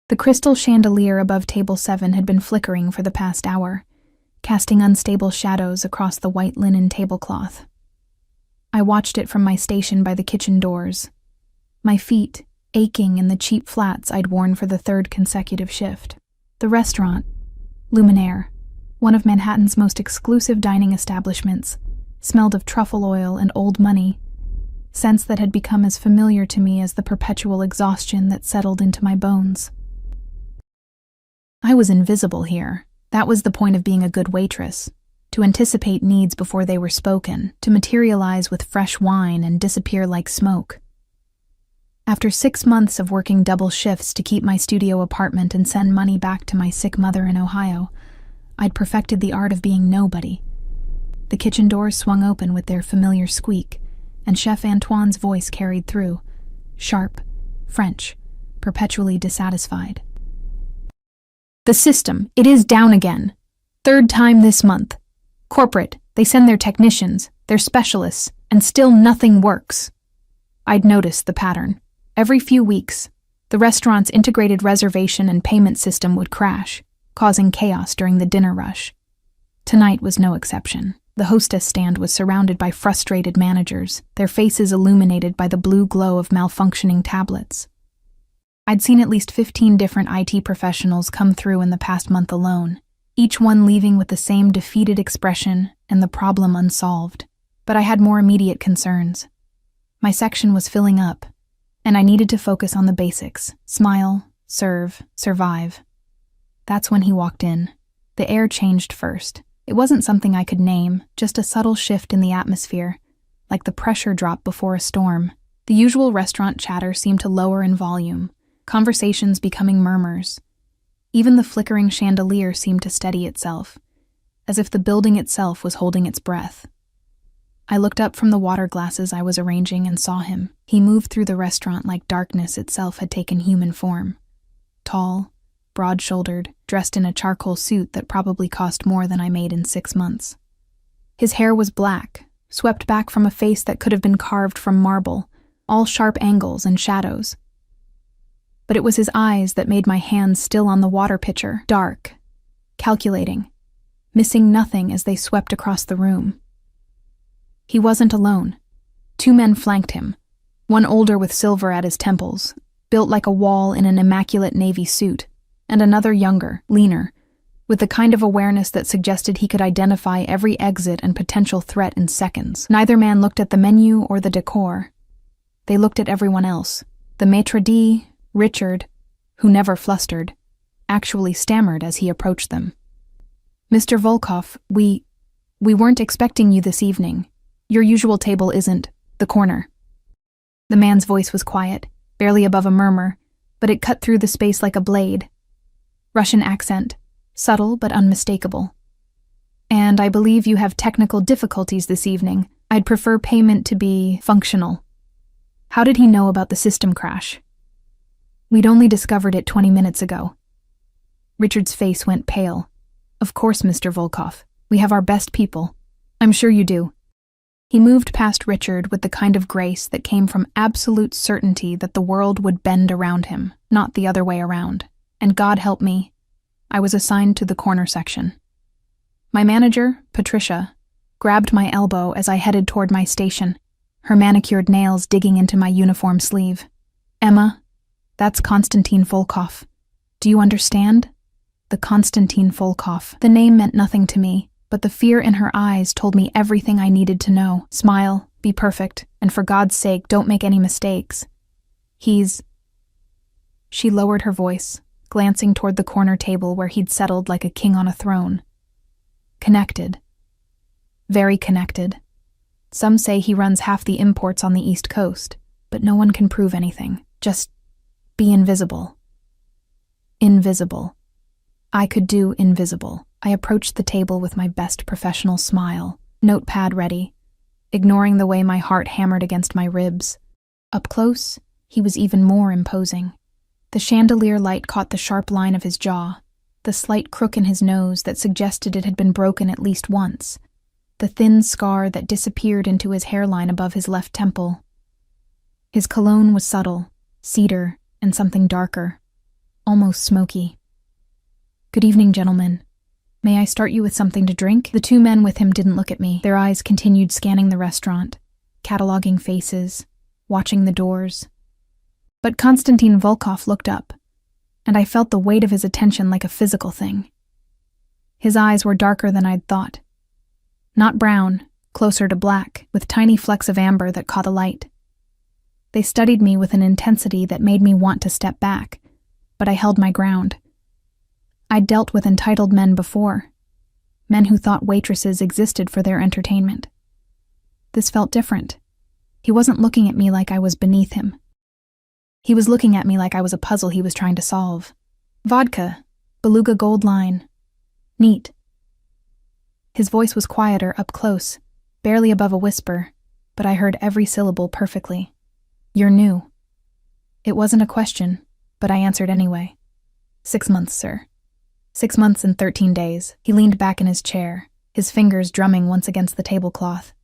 The crystal chandelier above table 7 had been flickering for the past hour, casting unstable shadows across the white linen tablecloth. I watched it from my station by the kitchen doors, my feet aching in the cheap flats I'd worn for the 3rd consecutive shift. The restaurant, Luminaire, one of Manhattan's most exclusive dining establishments, smelled of truffle oil and old money, scents that had become as familiar to me as the perpetual exhaustion that settled into my bones. I was invisible here. That was the point of being a good waitress, to anticipate needs before they were spoken, to materialize with fresh wine and disappear like smoke. After 6 months of working double shifts to keep my studio apartment and send money back to my sick mother in Ohio, I'd perfected the art of being nobody. The kitchen doors swung open with their familiar squeak, and Chef Antoine's voice carried through, sharp, French, perpetually dissatisfied. "The system, it is down again. 3rd time this month. Corporate, they send their technicians, their specialists, and still nothing works." I'd noticed the pattern. Every few weeks, the restaurant's integrated reservation and payment system would crash, causing chaos during the dinner rush. Tonight was no exception. The hostess stand was surrounded by frustrated managers, their faces illuminated by the blue glow of malfunctioning tablets. I'd seen at least 15 different IT professionals come through in the past month alone, each one leaving with the same defeated expression and the problem unsolved. But I had more immediate concerns. My section was filling up, and I needed to focus on the basics: smile, serve, survive. That's when he walked in. The air changed first. It wasn't something I could name, just a subtle shift in the atmosphere, like the pressure drop before a storm. The usual restaurant chatter seemed to lower in volume, conversations becoming murmurs. Even the flickering chandelier seemed to steady itself, as if the building itself was holding its breath. I looked up from the water glasses I was arranging and saw him. He moved through the restaurant like darkness itself had taken human form. Tall, broad-shouldered, dressed in a charcoal suit that probably cost more than I made in 6 months. His hair was black, swept back from a face that could have been carved from marble, all sharp angles and shadows. But it was his eyes that made my hands still on the water pitcher, dark, calculating, missing nothing as they swept across the room. He wasn't alone. 2 men flanked him, one older with silver at his temples, built like a wall in an immaculate navy suit, and another younger, leaner, with the kind of awareness that suggested he could identify every exit and potential threat in seconds. Neither man looked at the menu or the decor. They looked at everyone else. The maitre d', Richard, who never flustered, actually stammered as he approached them. "Mr. Volkov, we weren't expecting you this evening. Your usual table isn't the corner." The man's voice was quiet, barely above a murmur, but it cut through the space like a blade. Russian accent, subtle but unmistakable. "And I believe you have technical difficulties this evening. I'd prefer payment to be functional." How did he know about the system crash? We'd only discovered it 20 minutes ago. Richard's face went pale. "Of course, Mr. Volkov. We have our best people. I'm sure you do." He moved past Richard with the kind of grace that came from absolute certainty that the world would bend around him, not the other way around. And God help me, I was assigned to the corner section. My manager, Patricia, grabbed my elbow as I headed toward my station, her manicured nails digging into my uniform sleeve. "Emma, that's Konstantin Volkov. Do you understand?" The Konstantin Volkov. The name meant nothing to me, but the fear in her eyes told me everything I needed to know. Smile, be perfect, and for God's sake, don't make any mistakes. He's... She lowered her voice, glancing toward the corner table where he'd settled like a king on a throne. Connected. Very connected. Some say he runs half the imports on the East Coast, but no one can prove anything. Just be invisible. Invisible. I could do invisible. I approached the table with my best professional smile, notepad ready, ignoring the way my heart hammered against my ribs. Up close, he was even more imposing. The chandelier light caught the sharp line of his jaw, the slight crook in his nose that suggested it had been broken at least once, the thin scar that disappeared into his hairline above his left temple. His cologne was subtle, cedar, and something darker. almost smoky. "Good evening, gentlemen. May I start you with something to drink?" The two men with him didn't look at me. Their eyes continued scanning the restaurant, cataloging faces, watching the doors. But Konstantin Volkov looked up, and I felt the weight of his attention like a physical thing. His eyes were darker than I'd thought. Not brown, closer to black, with tiny flecks of amber that caught the light. They studied me with an intensity that made me want to step back, but I held my ground. I'd dealt with entitled men before, men who thought waitresses existed for their entertainment. This felt different. He wasn't looking at me like I was beneath him. He was looking at me like I was a puzzle he was trying to solve. "Vodka, Beluga Gold Line. Neat." His voice was quieter up close, barely above a whisper, but I heard every syllable perfectly. "You're new." It wasn't a question, but I answered anyway. 6 months, sir. 6 months and 13 days. He leaned back in his chair, his fingers drumming once against the tablecloth.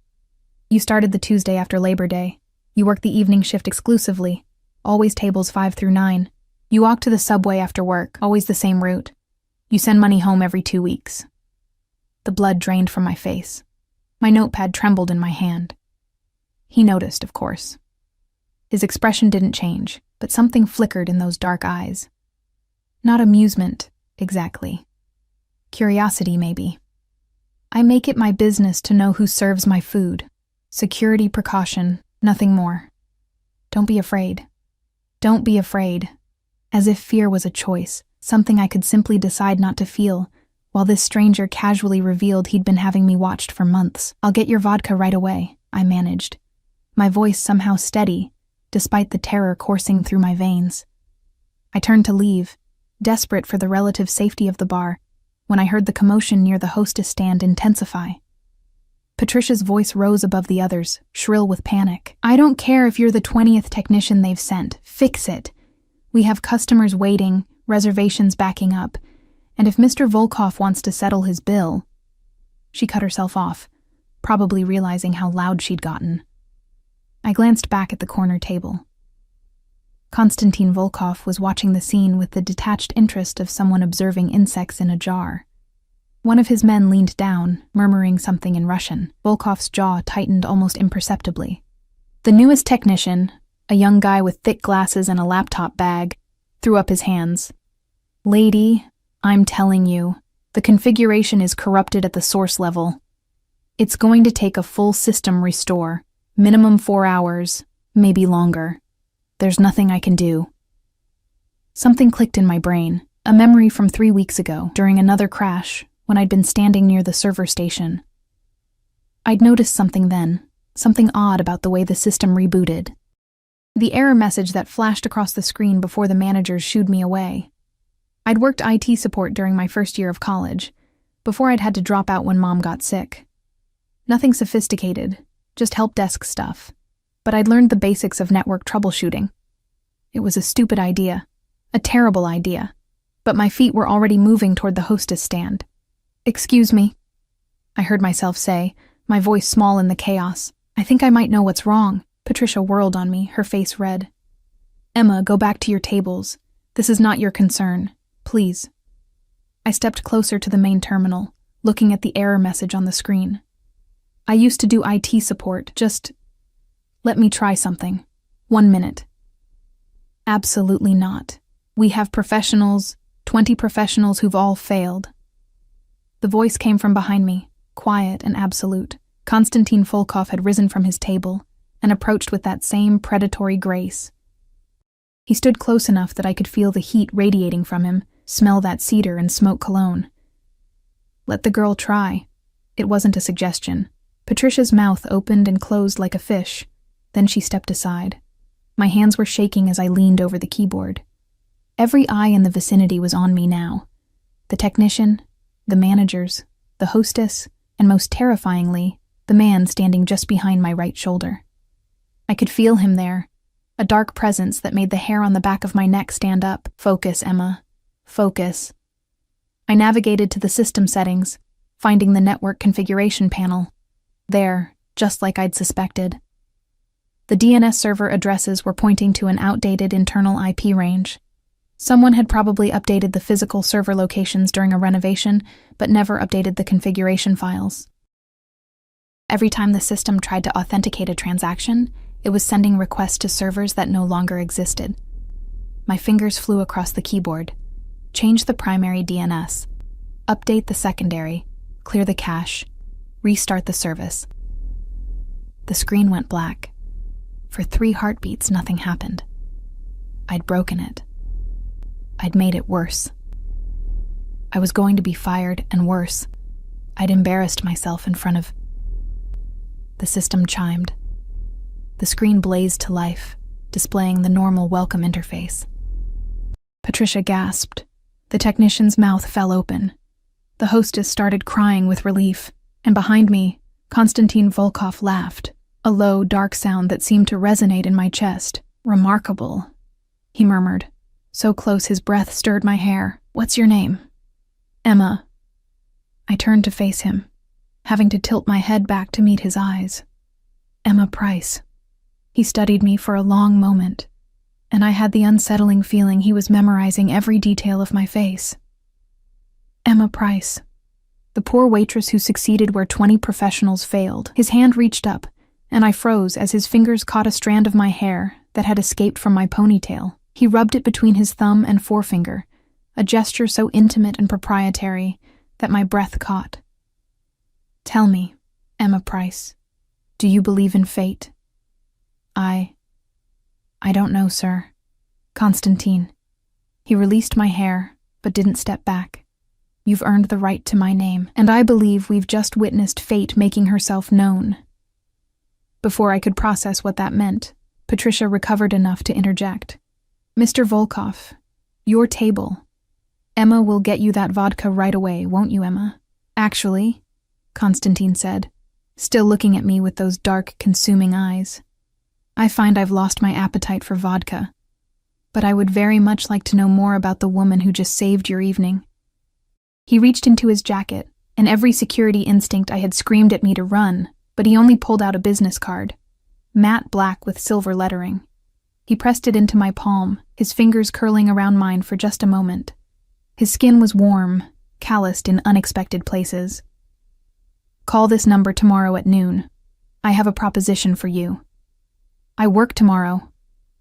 "You started the Tuesday after Labor Day. You worked the evening shift exclusively, always tables 5 through 9. You walk to the subway after work, always the same route. You send money home every 2 weeks. The blood drained from my face. My notepad trembled in my hand. He noticed, of course. His expression didn't change, but something flickered in those dark eyes. Not amusement, exactly. Curiosity, maybe. "I make it my business to know who serves my food. Security precaution, nothing more. Don't be afraid. Don't be afraid." As if fear was a choice, something I could simply decide not to feel, while this stranger casually revealed he'd been having me watched for months. "I'll get your vodka right away," I managed, my voice somehow steady, despite the terror coursing through my veins. I turned to leave, desperate for the relative safety of the bar, when I heard the commotion near the hostess stand intensify. Patricia's voice rose above the others, shrill with panic. "I don't care if you're the 20th technician they've sent. Fix it. We have customers waiting, reservations backing up, and if Mr. Volkov wants to settle his bill..." She cut herself off, probably realizing how loud she'd gotten. I glanced back at the corner table. Konstantin Volkov was watching the scene with the detached interest of someone observing insects in a jar. One of his men leaned down, murmuring something in Russian. Volkov's jaw tightened almost imperceptibly. The newest technician, a young guy with thick glasses and a laptop bag, threw up his hands. "Lady, I'm telling you, the configuration is corrupted at the source level. It's going to take a full system restore, minimum 4 hours, maybe longer. There's nothing I can do." Something clicked in my brain, a memory from 3 weeks ago, during another crash, when I'd been standing near the server station. I'd noticed something then, something odd about the way the system rebooted. The error message that flashed across the screen before the managers shooed me away. I'd worked IT support during my first year of college, before I'd had to drop out when Mom got sick. Nothing sophisticated, just help desk stuff. But I'd learned the basics of network troubleshooting. It was a stupid idea, a terrible idea, but my feet were already moving toward the hostess stand. "Excuse me," I heard myself say, my voice small in the chaos. "I think I might know what's wrong." Patricia whirled on me, her face red. "Emma, go back to your tables. This is not your concern. Please." I stepped closer to the main terminal, looking at the error message on the screen. "I used to do IT support, just... let me try something. 1 minute." "Absolutely not. We have professionals, 20 professionals who've all failed." The voice came from behind me, quiet and absolute. Konstantin Volkov had risen from his table and approached with that same predatory grace. He stood close enough that I could feel the heat radiating from him, smell that cedar and smoke cologne. Let the girl try. It wasn't a suggestion. Patricia's mouth opened and closed like a fish. Then she stepped aside. My hands were shaking as I leaned over the keyboard. Every eye in the vicinity was on me now. The technician, the managers, the hostess, and most terrifyingly, the man standing just behind my right shoulder. I could feel him there, a dark presence that made the hair on the back of my neck stand up. "Focus, Emma. Focus." I navigated to the system settings, finding the network configuration panel. There, just like I'd suspected. The DNS server addresses were pointing to an outdated internal IP range. Someone had probably updated the physical server locations during a renovation, but never updated the configuration files. Every time the system tried to authenticate a transaction, it was sending requests to servers that no longer existed. My fingers flew across the keyboard. Change the primary DNS. Update the secondary. Clear the cache. Restart the service. The screen went black. For 3 heartbeats, nothing happened. I'd broken it. I'd made it worse. I was going to be fired, and worse, I'd embarrassed myself in front of... The system chimed. The screen blazed to life, displaying the normal welcome interface. Patricia gasped. The technician's mouth fell open. The hostess started crying with relief, and behind me, Konstantin Volkov laughed, a low, dark sound that seemed to resonate in my chest. "Remarkable," he murmured, so close his breath stirred my hair. "What's your name?" "Emma." I turned to face him, having to tilt my head back to meet his eyes. "Emma Price." He studied me for a long moment, and I had the unsettling feeling he was memorizing every detail of my face. "Emma Price. The poor waitress who succeeded where 20 professionals failed." His hand reached up, and I froze as his fingers caught a strand of my hair that had escaped from my ponytail. He rubbed it between his thumb and forefinger, a gesture so intimate and proprietary that my breath caught. "Tell me, Emma Price, do you believe in fate?" I don't know, sir. Konstantin." He released my hair, but didn't step back. "You've earned the right to my name, and I believe we've just witnessed fate making herself known." Before I could process what that meant, Patricia recovered enough to interject. "Mr. Volkov, your table. Emma will get you that vodka right away, won't you, Emma?" "Actually," Konstantin said, still looking at me with those dark, consuming eyes, "I find I've lost my appetite for vodka, but I would very much like to know more about the woman who just saved your evening." He reached into his jacket, and every security instinct I had screamed at me to run, but he only pulled out a business card, matte black with silver lettering. He pressed it into my palm, his fingers curling around mine for just a moment. His skin was warm, calloused in unexpected places. "Call this number tomorrow at noon. I have a proposition for you." "I work tomorrow,"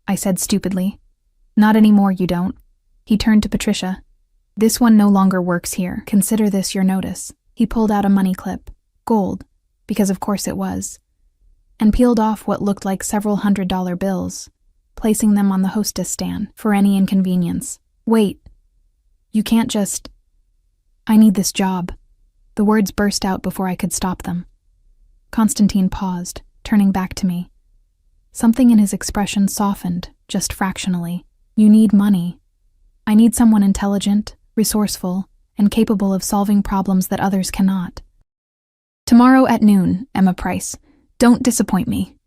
I said stupidly. "Not anymore, you don't." He turned to Patricia. "This one no longer works here. Consider this your notice." He pulled out a money clip, gold, because of course it was, and peeled off what looked like several $100 bills, placing them on the hostess stand for any inconvenience. "Wait. You can't just... I need this job." The words burst out before I could stop them. Konstantin paused, turning back to me. Something in his expression softened, just fractionally. "You need money. I need someone intelligent, resourceful, and capable of solving problems that others cannot. Tomorrow at noon, Emma Price. Don't disappoint me."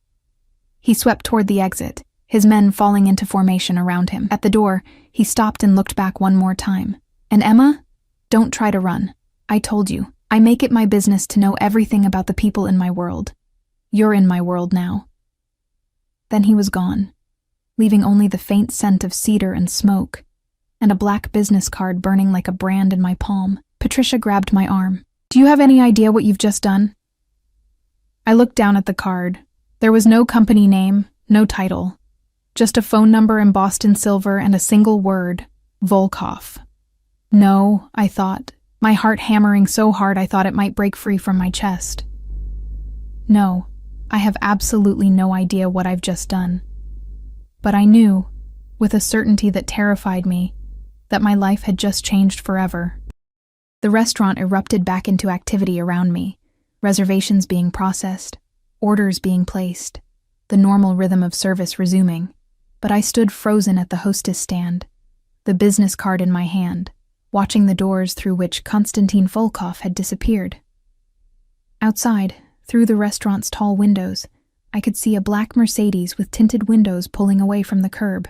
He swept toward the exit, his men falling into formation around him. At the door, he stopped and looked back one more time. "And Emma, don't try to run. I told you, I make it my business to know everything about the people in my world. You're in my world now." Then he was gone, leaving only the faint scent of cedar and smoke, and a black business card burning like a brand in my palm. Patricia grabbed my arm. "Do you have any idea what you've just done?" I looked down at the card. There was no company name, no title, just a phone number embossed in silver and a single word, Volkov. "No," I thought, my heart hammering so hard I thought it might break free from my chest. "No, I have absolutely no idea what I've just done." But I knew, with a certainty that terrified me, that my life had just changed forever. The restaurant erupted back into activity around me, reservations being processed, orders being placed, the normal rhythm of service resuming. But I stood frozen at the hostess stand, the business card in my hand, watching the doors through which Konstantin Volkov had disappeared. Outside, through the restaurant's tall windows, I could see a black Mercedes with tinted windows pulling away from the curb.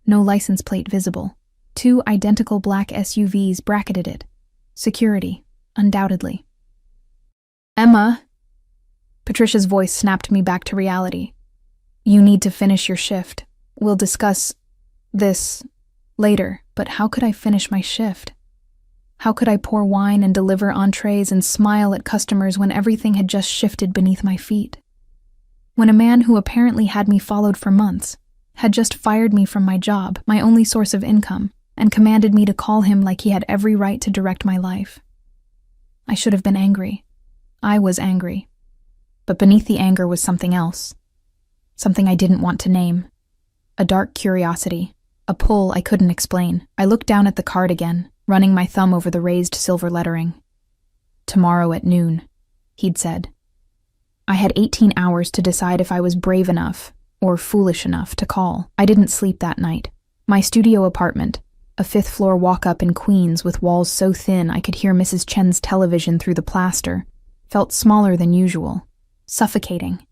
No license plate visible. 2 identical black SUVs bracketed it. Security, undoubtedly. "Emma," Patricia's voice snapped me back to reality. "You need to finish your shift. We'll discuss this Later, but how could I finish my shift? How could I pour wine and deliver entrees and smile at customers when everything had just shifted beneath my feet? When a man who apparently had me followed for months had just fired me from my job, my only source of income, and commanded me to call him like he had every right to direct my life. I should have been angry. I was angry. But beneath the anger was something else. Something I didn't want to name. A dark curiosity. A pull I couldn't explain. I looked down at the card again, running my thumb over the raised silver lettering. "Tomorrow at noon," he'd said. I had 18 hours to decide if I was brave enough or foolish enough to call. I didn't sleep that night. My studio apartment, a fifth-floor walk-up in Queens with walls so thin I could hear Mrs. Chen's television through the plaster, felt smaller than usual, suffocating.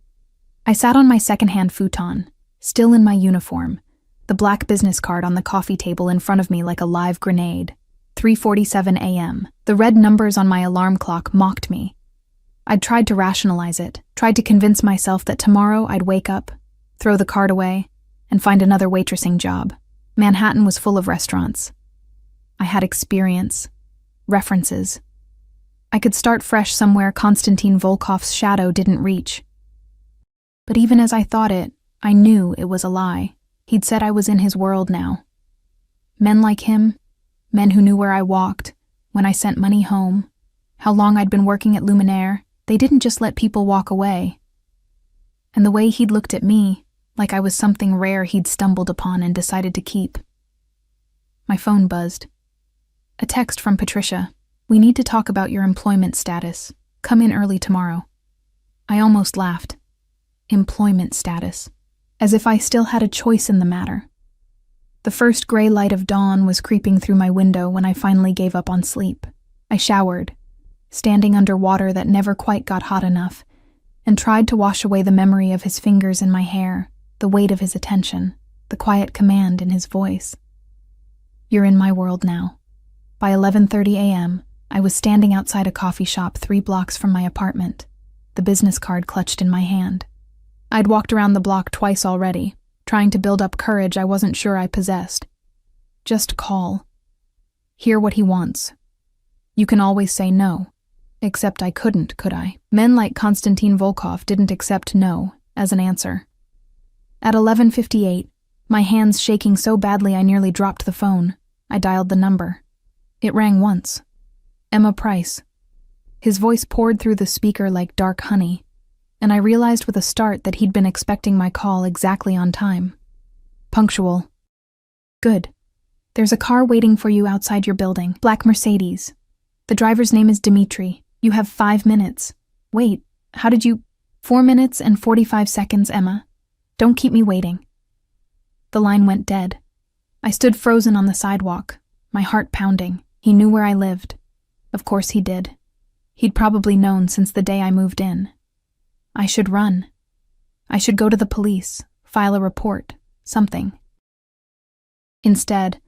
I sat on my second-hand futon, still in my uniform, the black business card on the coffee table in front of me like a live grenade. 3:47 a.m. The red numbers on my alarm clock mocked me. I'd tried to rationalize it, tried to convince myself that tomorrow I'd wake up, throw the card away, and find another waitressing job. Manhattan was full of restaurants. I had experience, references. I could start fresh somewhere Konstantin Volkov's shadow didn't reach. But even as I thought it, I knew it was a lie. He'd said I was in his world now. Men like him, men who knew where I walked, when I sent money home, how long I'd been working at Luminaire, they didn't just let people walk away. And the way he'd looked at me, like I was something rare he'd stumbled upon and decided to keep. My phone buzzed. A text from Patricia. "We need to talk about your employment status. Come in early tomorrow." I almost laughed. Employment status. As if I still had a choice in the matter. The first gray light of dawn was creeping through my window when I finally gave up on sleep. I showered, standing under water that never quite got hot enough, and tried to wash away the memory of his fingers in my hair, the weight of his attention, the quiet command in his voice. "You're in my world now." By 11:30 a.m., I was standing outside a coffee shop 3 blocks from my apartment, the business card clutched in my hand. I'd walked around the block twice already, trying to build up courage I wasn't sure I possessed. Just call. Hear what he wants. You can always say no. Except I couldn't, could I? Men like Konstantin Volkov didn't accept no as an answer. At 11:58, my hands shaking so badly I nearly dropped the phone, I dialed the number. It rang once. Emma Price. His voice poured through the speaker like dark honey, and I realized with a start that he'd been expecting my call exactly on time. Punctual. "Good. There's a car waiting for you outside your building. Black Mercedes. The driver's name is Dmitri. You have 5 minutes. Wait, how did you— 4 minutes and 45 seconds, Emma. Don't keep me waiting." The line went dead. I stood frozen on the sidewalk, my heart pounding. He knew where I lived. Of course he did. He'd probably known since the day I moved in. I should run. I should go to the police, file a report, something. Instead,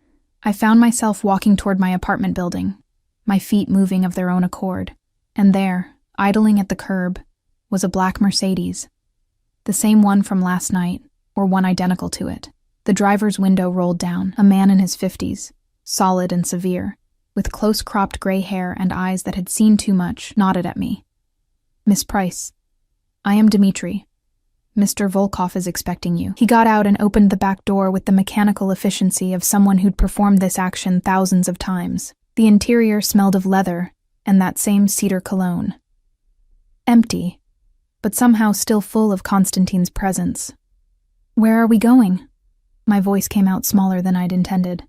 I found myself walking toward my apartment building, my feet moving of their own accord, and there, idling at the curb, was a black Mercedes. The same one from last night, or one identical to it. The driver's window rolled down, a man in his 50s, solid and severe, with close-cropped gray hair and eyes that had seen too much, nodded at me. "Miss Price. I am Dmitri. Mr. Volkov is expecting you." He got out and opened the back door with the mechanical efficiency of someone who'd performed this action thousands of times. The interior smelled of leather and that same cedar cologne. Empty, but somehow still full of Konstantin's presence. "Where are we going?" My voice came out smaller than I'd intended.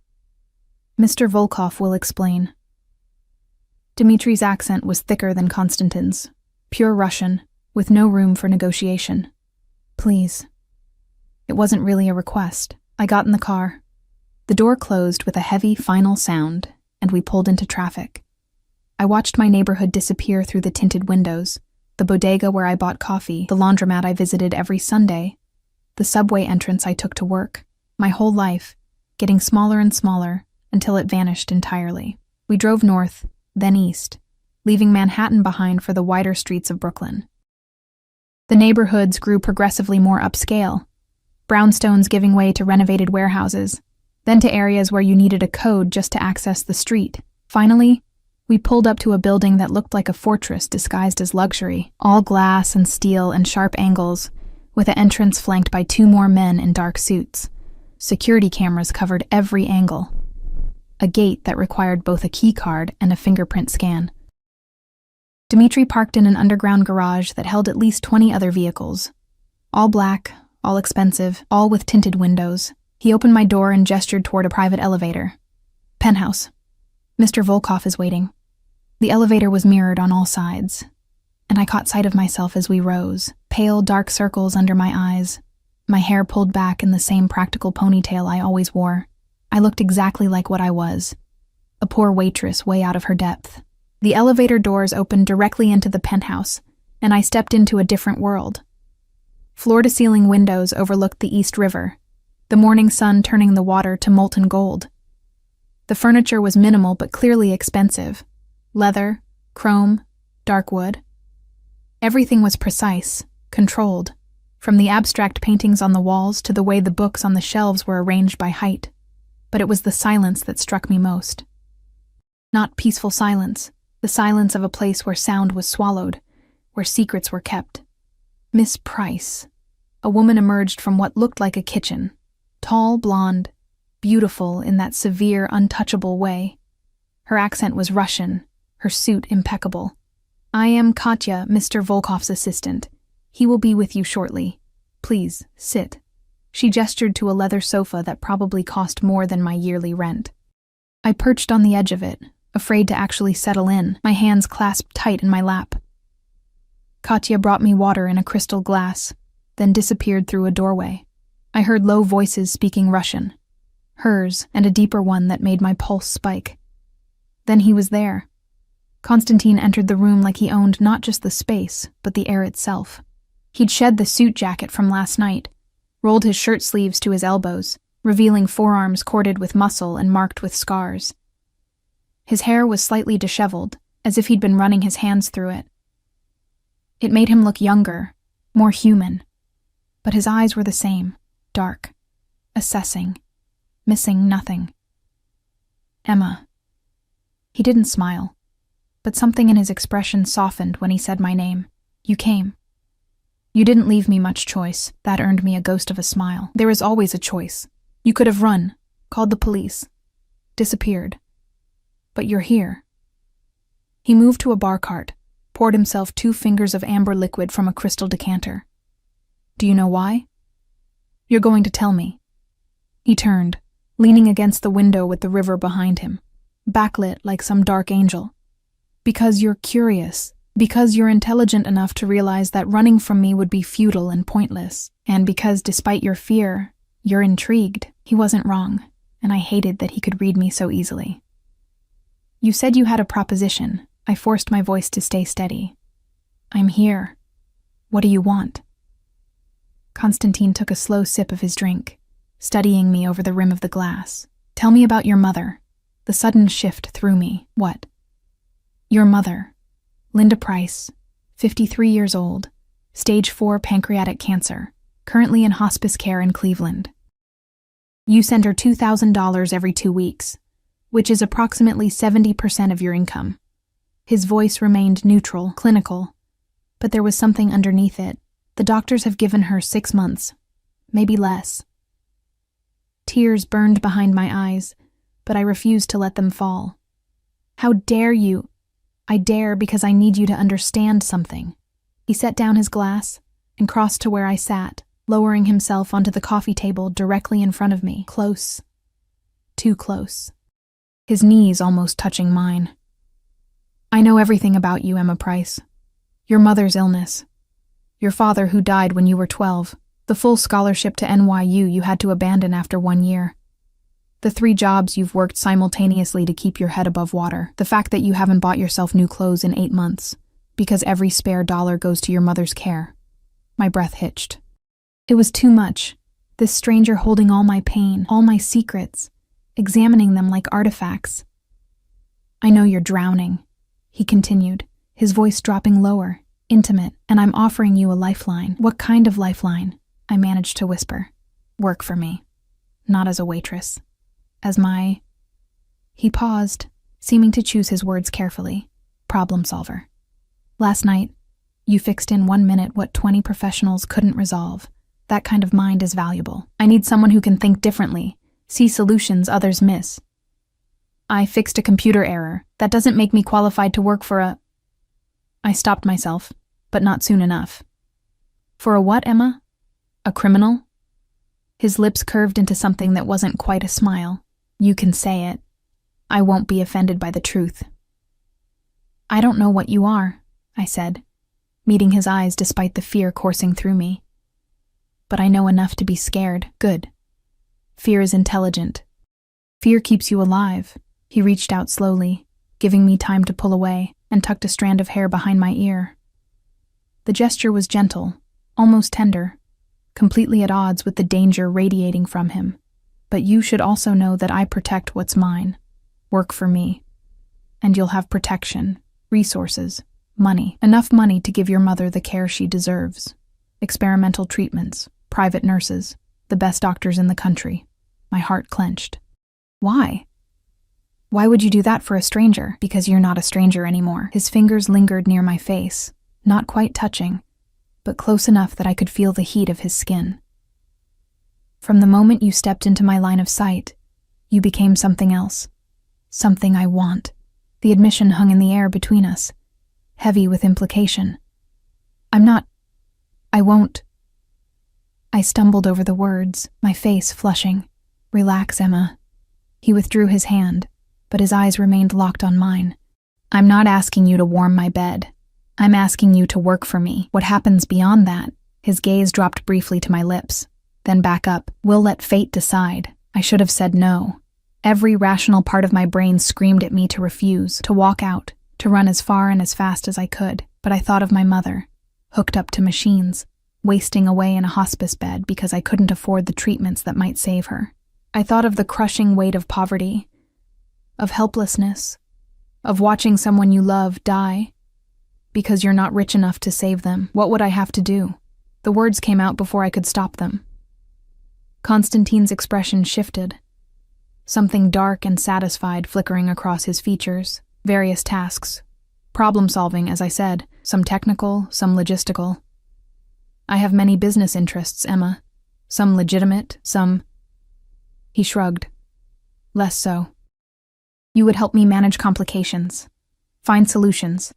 "Mr. Volkov will explain." Dmitri's accent was thicker than Konstantin's, pure Russian, with no room for negotiation. "Please." It wasn't really a request. I got in the car. The door closed with a heavy, final sound, and we pulled into traffic. I watched my neighborhood disappear through the tinted windows, the bodega where I bought coffee, the laundromat I visited every Sunday, the subway entrance I took to work, my whole life, getting smaller and smaller until it vanished entirely. We drove north, then east, leaving Manhattan behind for the wider streets of Brooklyn. The neighborhoods grew progressively more upscale, brownstones giving way to renovated warehouses, then to areas where you needed a code just to access the street. Finally, we pulled up to a building that looked like a fortress disguised as luxury, all glass and steel and sharp angles, with an entrance flanked by 2 more men in dark suits. Security cameras covered every angle. A gate that required both a key card and a fingerprint scan. Dmitri parked in an underground garage that held at least 20 other vehicles. All black, all expensive, all with tinted windows. He opened my door and gestured toward a private elevator. Penthouse. Mr. Volkov is waiting. The elevator was mirrored on all sides, and I caught sight of myself as we rose, pale dark circles under my eyes, my hair pulled back in the same practical ponytail I always wore. I looked exactly like what I was, a poor waitress way out of her depth. The elevator doors opened directly into the penthouse, and I stepped into a different world. Floor-to-ceiling windows overlooked the East River, the morning sun turning the water to molten gold. The furniture was minimal but clearly expensive. Leather, chrome, dark wood. Everything was precise, controlled, from the abstract paintings on the walls to the way the books on the shelves were arranged by height. But it was the silence that struck me most. Not peaceful silence, the silence of a place where sound was swallowed, where secrets were kept. Miss Price. A woman emerged from what looked like a kitchen. Tall, blonde, beautiful in that severe, untouchable way. Her accent was Russian, her suit impeccable. "I am Katya, Mr. Volkov's assistant. He will be with you shortly. Please, sit." She gestured to a leather sofa that probably cost more than my yearly rent. I perched on the edge of it, afraid to actually settle in, my hands clasped tight in my lap. Katya brought me water in a crystal glass, then disappeared through a doorway. I heard low voices speaking Russian, hers and a deeper one that made my pulse spike. Then he was there. Konstantin entered the room like he owned not just the space, but the air itself. He'd shed the suit jacket from last night, rolled his shirt sleeves to his elbows, revealing forearms corded with muscle and marked with scars. His hair was slightly disheveled, as if he'd been running his hands through it. It made him look younger, more human, but his eyes were the same, dark, assessing, missing nothing. "Emma." He didn't smile, but something in his expression softened when he said my name. "You came. You didn't leave me much choice." That earned me a ghost of a smile. "There is always a choice. You could have run, called the police, disappeared. But you're here." He moved to a bar cart, poured himself 2 fingers of amber liquid from a crystal decanter. "Do you know why?" "You're going to tell me." He turned, leaning against the window with the river behind him, backlit like some dark angel. "Because you're curious. Because you're intelligent enough to realize that running from me would be futile and pointless. And because, despite your fear, you're intrigued." He wasn't wrong, and I hated that he could read me so easily. "You said you had a proposition." I forced my voice to stay steady. "I'm here. What do you want?" Konstantin took a slow sip of his drink, studying me over the rim of the glass. "Tell me about your mother." The sudden shift threw me. "What?" "Your mother. Linda Price, 53 years old, stage 4 pancreatic cancer, currently in hospice care in Cleveland. You send her $2,000 every 2 weeks, which is approximately 70% of your income." His voice remained neutral, clinical, but there was something underneath it. "The doctors have given her 6 months, maybe less." Tears burned behind my eyes, but I refused to let them fall. "How dare you?" "I dare because I need you to understand something." He set down his glass and crossed to where I sat, lowering himself onto the coffee table directly in front of me, close, too close, his knees almost touching mine. "I know everything about you, Emma Price. Your mother's illness, your father who died when you were 12, the full scholarship to NYU you had to abandon after 1 year, the 3 jobs you've worked simultaneously to keep your head above water, the fact that you haven't bought yourself new clothes in 8 months, because every spare dollar goes to your mother's care." My breath hitched. It was too much, this stranger holding all my pain, all my secrets, examining them like artifacts. "I know you're drowning," he continued, his voice dropping lower, intimate, "and I'm offering you a lifeline." "What kind of lifeline?" I managed to whisper. "Work for me. Not as a waitress." as my... He paused, seeming to choose his words carefully. Problem solver. Last night, you fixed in 1 minute what 20 professionals couldn't resolve. That kind of mind is valuable. I need someone who can think differently, see solutions others miss. I fixed a computer error. That doesn't make me qualified to work for a... I stopped myself, but not soon enough. For a what, Emma? A criminal? His lips curved into something that wasn't quite a smile. You can say it. I won't be offended by the truth. I don't know what you are, I said, meeting his eyes despite the fear coursing through me. But I know enough to be scared. Good. Fear is intelligent. Fear keeps you alive. He reached out slowly, giving me time to pull away, and tucked a strand of hair behind my ear. The gesture was gentle, almost tender, completely at odds with the danger radiating from him. But you should also know that I protect what's mine. Work for me. And you'll have protection, resources, money. Enough money to give your mother the care she deserves. Experimental treatments, private nurses, the best doctors in the country. My heart clenched. Why? Why would you do that for a stranger? Because you're not a stranger anymore. His fingers lingered near my face, not quite touching, but close enough that I could feel the heat of his skin. From the moment you stepped into my line of sight, you became something else. Something I want. The admission hung in the air between us, heavy with implication. I won't. I stumbled over the words, my face flushing. Relax, Emma. He withdrew his hand, but his eyes remained locked on mine. I'm not asking you to warm my bed. I'm asking you to work for me. What happens beyond that? His gaze dropped briefly to my lips, then back up. We'll let fate decide. I should have said no. Every rational part of my brain screamed at me to refuse, to walk out, to run as far and as fast as I could. But I thought of my mother, hooked up to machines, wasting away in a hospice bed because I couldn't afford the treatments that might save her. I thought of the crushing weight of poverty, of helplessness, of watching someone you love die because you're not rich enough to save them. What would I have to do? The words came out before I could stop them. Constantine's expression shifted, something dark and satisfied flickering across his features. Various tasks. Problem-solving, as I said, some technical, some logistical. I have many business interests, Emma. Some legitimate, some... He shrugged. Less so. You would help me manage complications, find solutions,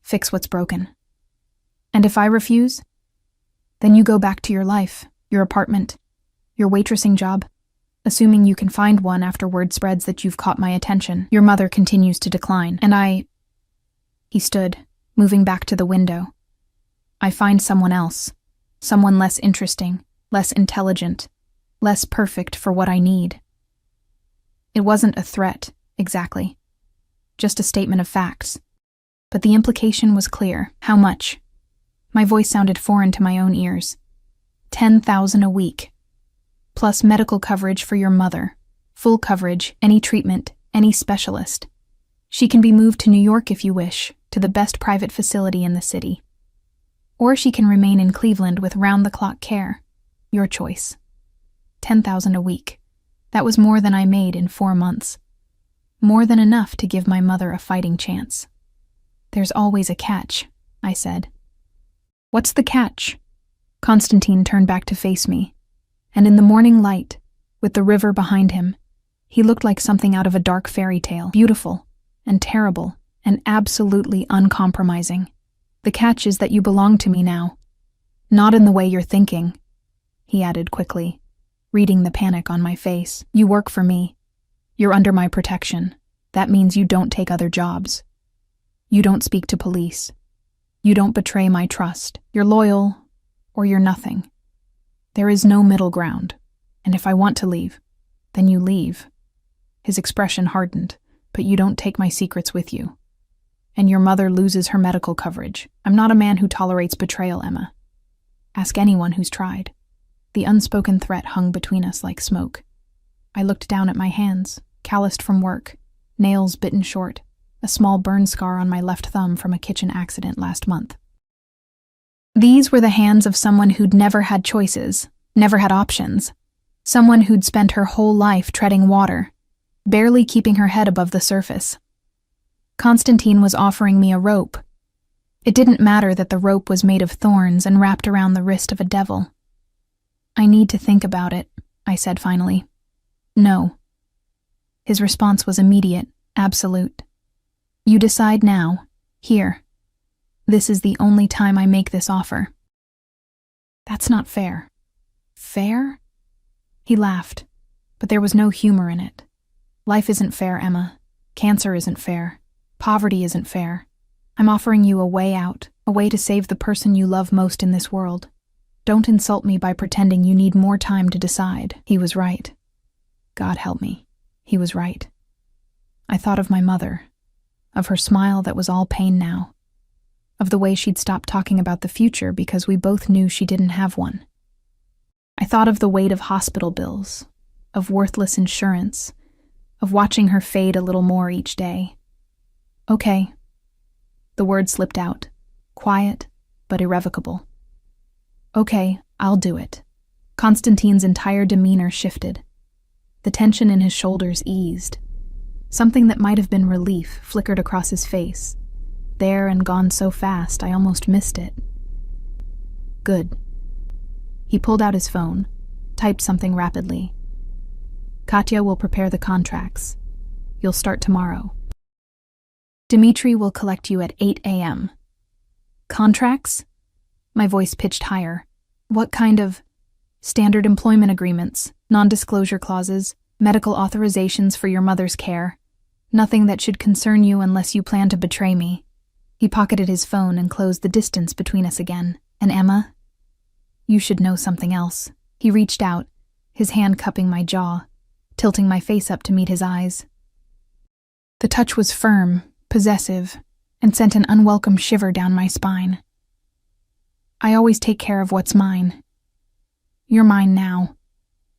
fix what's broken. And if I refuse, then you go back to your life, your apartment, your waitressing job, assuming you can find one after word spreads that you've caught my attention. Your mother continues to decline, and He stood, moving back to the window. I find someone else, someone less interesting, less intelligent, less perfect for what I need. It wasn't a threat, exactly. Just a statement of facts. But the implication was clear. How much? My voice sounded foreign to my own ears. 10,000 a week. Plus medical coverage for your mother. Full coverage, any treatment, any specialist. She can be moved to New York if you wish, to the best private facility in the city. Or she can remain in Cleveland with round-the-clock care. Your choice. 10,000 a week. That was more than I made in 4 months. More than enough to give my mother a fighting chance. There's always a catch, I said. What's the catch? Constantine turned back to face me, and in the morning light, with the river behind him, he looked like something out of a dark fairy tale. Beautiful, and terrible, and absolutely uncompromising. The catch is that you belong to me now. Not in the way you're thinking, he added quickly, reading the panic on my face. You work for me. You're under my protection. That means you don't take other jobs. You don't speak to police. You don't betray my trust. You're loyal, or you're nothing. There is no middle ground, and if I want to leave, then you leave. His expression hardened. But you don't take my secrets with you. And your mother loses her medical coverage. I'm not a man who tolerates betrayal, Emma. Ask anyone who's tried. The unspoken threat hung between us like smoke. I looked down at my hands, calloused from work, nails bitten short, a small burn scar on my left thumb from a kitchen accident last month. These were the hands of someone who'd never had choices, never had options. Someone who'd spent her whole life treading water, barely keeping her head above the surface. Constantine was offering me a rope. It didn't matter that the rope was made of thorns and wrapped around the wrist of a devil. "I need to think about it," I said finally. "No." His response was immediate, absolute. "You decide now, here. This is the only time I make this offer." "That's not fair." "Fair?" He laughed, but there was no humor in it. "Life isn't fair, Emma. Cancer isn't fair. Poverty isn't fair. I'm offering you a way out, a way to save the person you love most in this world. Don't insult me by pretending you need more time to decide." He was right. God help me. He was right. I thought of my mother, of her smile that was all pain now, of the way she'd stopped talking about the future because we both knew she didn't have one. I thought of the weight of hospital bills, of worthless insurance, of watching her fade a little more each day. "Okay." The word slipped out, quiet but irrevocable. "Okay, I'll do it." Constantine's entire demeanor shifted. The tension in his shoulders eased. Something that might have been relief flickered across his face, there and gone so fast I almost missed it. "Good." He pulled out his phone, typed something rapidly. "Katya will prepare the contracts. You'll start tomorrow. Dmitri will collect you at 8 a.m. "Contracts?" My voice pitched higher. "What kind of—" "Standard employment agreements, non-disclosure clauses, medical authorizations for your mother's care. Nothing that should concern you unless you plan to betray me." He pocketed his phone and closed the distance between us again. "And Emma? You should know something else." He reached out, his hand cupping my jaw, tilting my face up to meet his eyes. The touch was firm, possessive, and sent an unwelcome shiver down my spine. "I always take care of what's mine. You're mine now.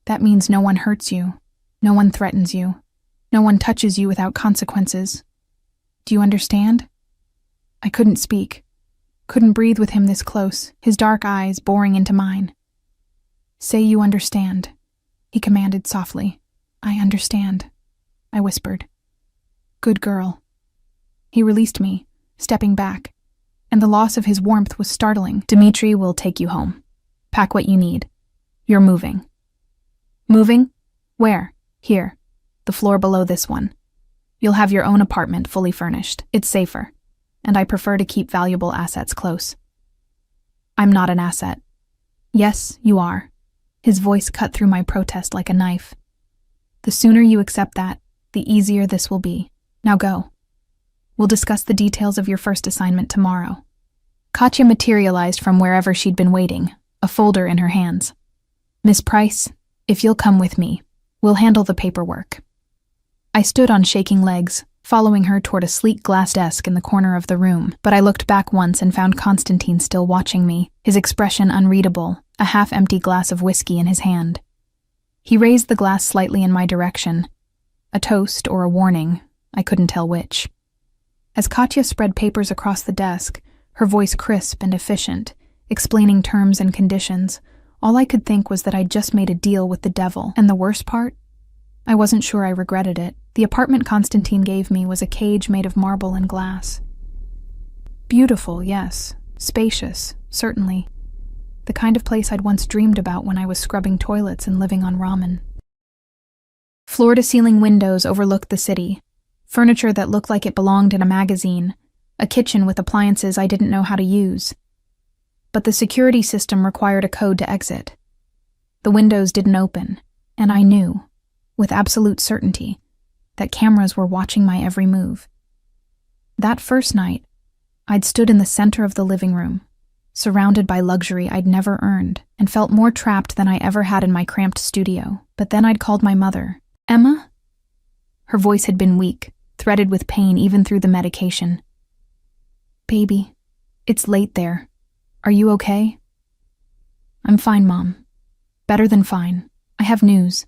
That means no one hurts you, no one threatens you, no one touches you without consequences. Do you understand?" I couldn't speak, couldn't breathe with him this close, his dark eyes boring into mine. "Say you understand," he commanded softly. "I understand," I whispered. "Good girl." He released me, stepping back, and the loss of his warmth was startling. "Dmitri will take you home. Pack what you need. You're moving." "Moving? Where?" "Here. The floor below this one. You'll have your own apartment fully furnished. It's safer, and I prefer to keep valuable assets close." "I'm not an asset." "Yes, you are." His voice cut through my protest like a knife. "The sooner you accept that, the easier this will be. Now go. We'll discuss the details of your first assignment tomorrow." Katya materialized from wherever she'd been waiting, a folder in her hands. "Miss Price, if you'll come with me, we'll handle the paperwork." I stood on shaking legs, following her toward a sleek glass desk in the corner of the room, but I looked back once and found Constantine still watching me, his expression unreadable, a half-empty glass of whiskey in his hand. He raised the glass slightly in my direction. A toast or a warning, I couldn't tell which. As Katya spread papers across the desk, her voice crisp and efficient, explaining terms and conditions, all I could think was that I'd just made a deal with the devil, and the worst part? I wasn't sure I regretted it. The apartment Constantine gave me was a cage made of marble and glass. Beautiful, yes. Spacious, certainly. The kind of place I'd once dreamed about when I was scrubbing toilets and living on ramen. Floor-to-ceiling windows overlooked the city, furniture that looked like it belonged in a magazine, a kitchen with appliances I didn't know how to use. But the security system required a code to exit. The windows didn't open, and I knew, with absolute certainty, that cameras were watching my every move. That first night, I'd stood in the center of the living room, surrounded by luxury I'd never earned, and felt more trapped than I ever had in my cramped studio. But then I'd called my mother. "Emma?" Her voice had been weak, threaded with pain even through the medication. "Baby, it's late there. Are you okay?" "I'm fine, Mom. Better than fine. I have news."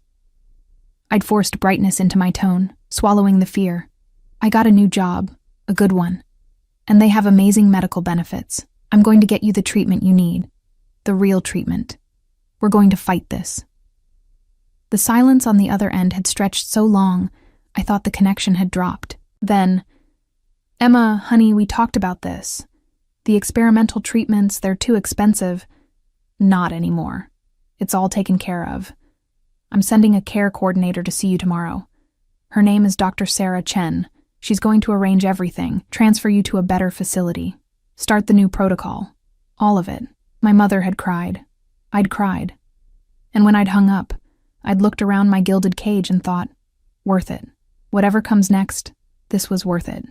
I'd forced brightness into my tone, swallowing the fear. "I got a new job, a good one, and they have amazing medical benefits. I'm going to get you the treatment you need. The real treatment. We're going to fight this." The silence on the other end had stretched so long, I thought the connection had dropped. Then, "Emma, honey, we talked about this. The experimental treatments, they're too expensive." "Not anymore. It's all taken care of. I'm sending a care coordinator to see you tomorrow. Her name is Dr. Sarah Chen. She's going to arrange everything, transfer you to a better facility, start the new protocol. All of it." My mother had cried. I'd cried. And when I'd hung up, I'd looked around my gilded cage and thought, worth it. Whatever comes next, this was worth it.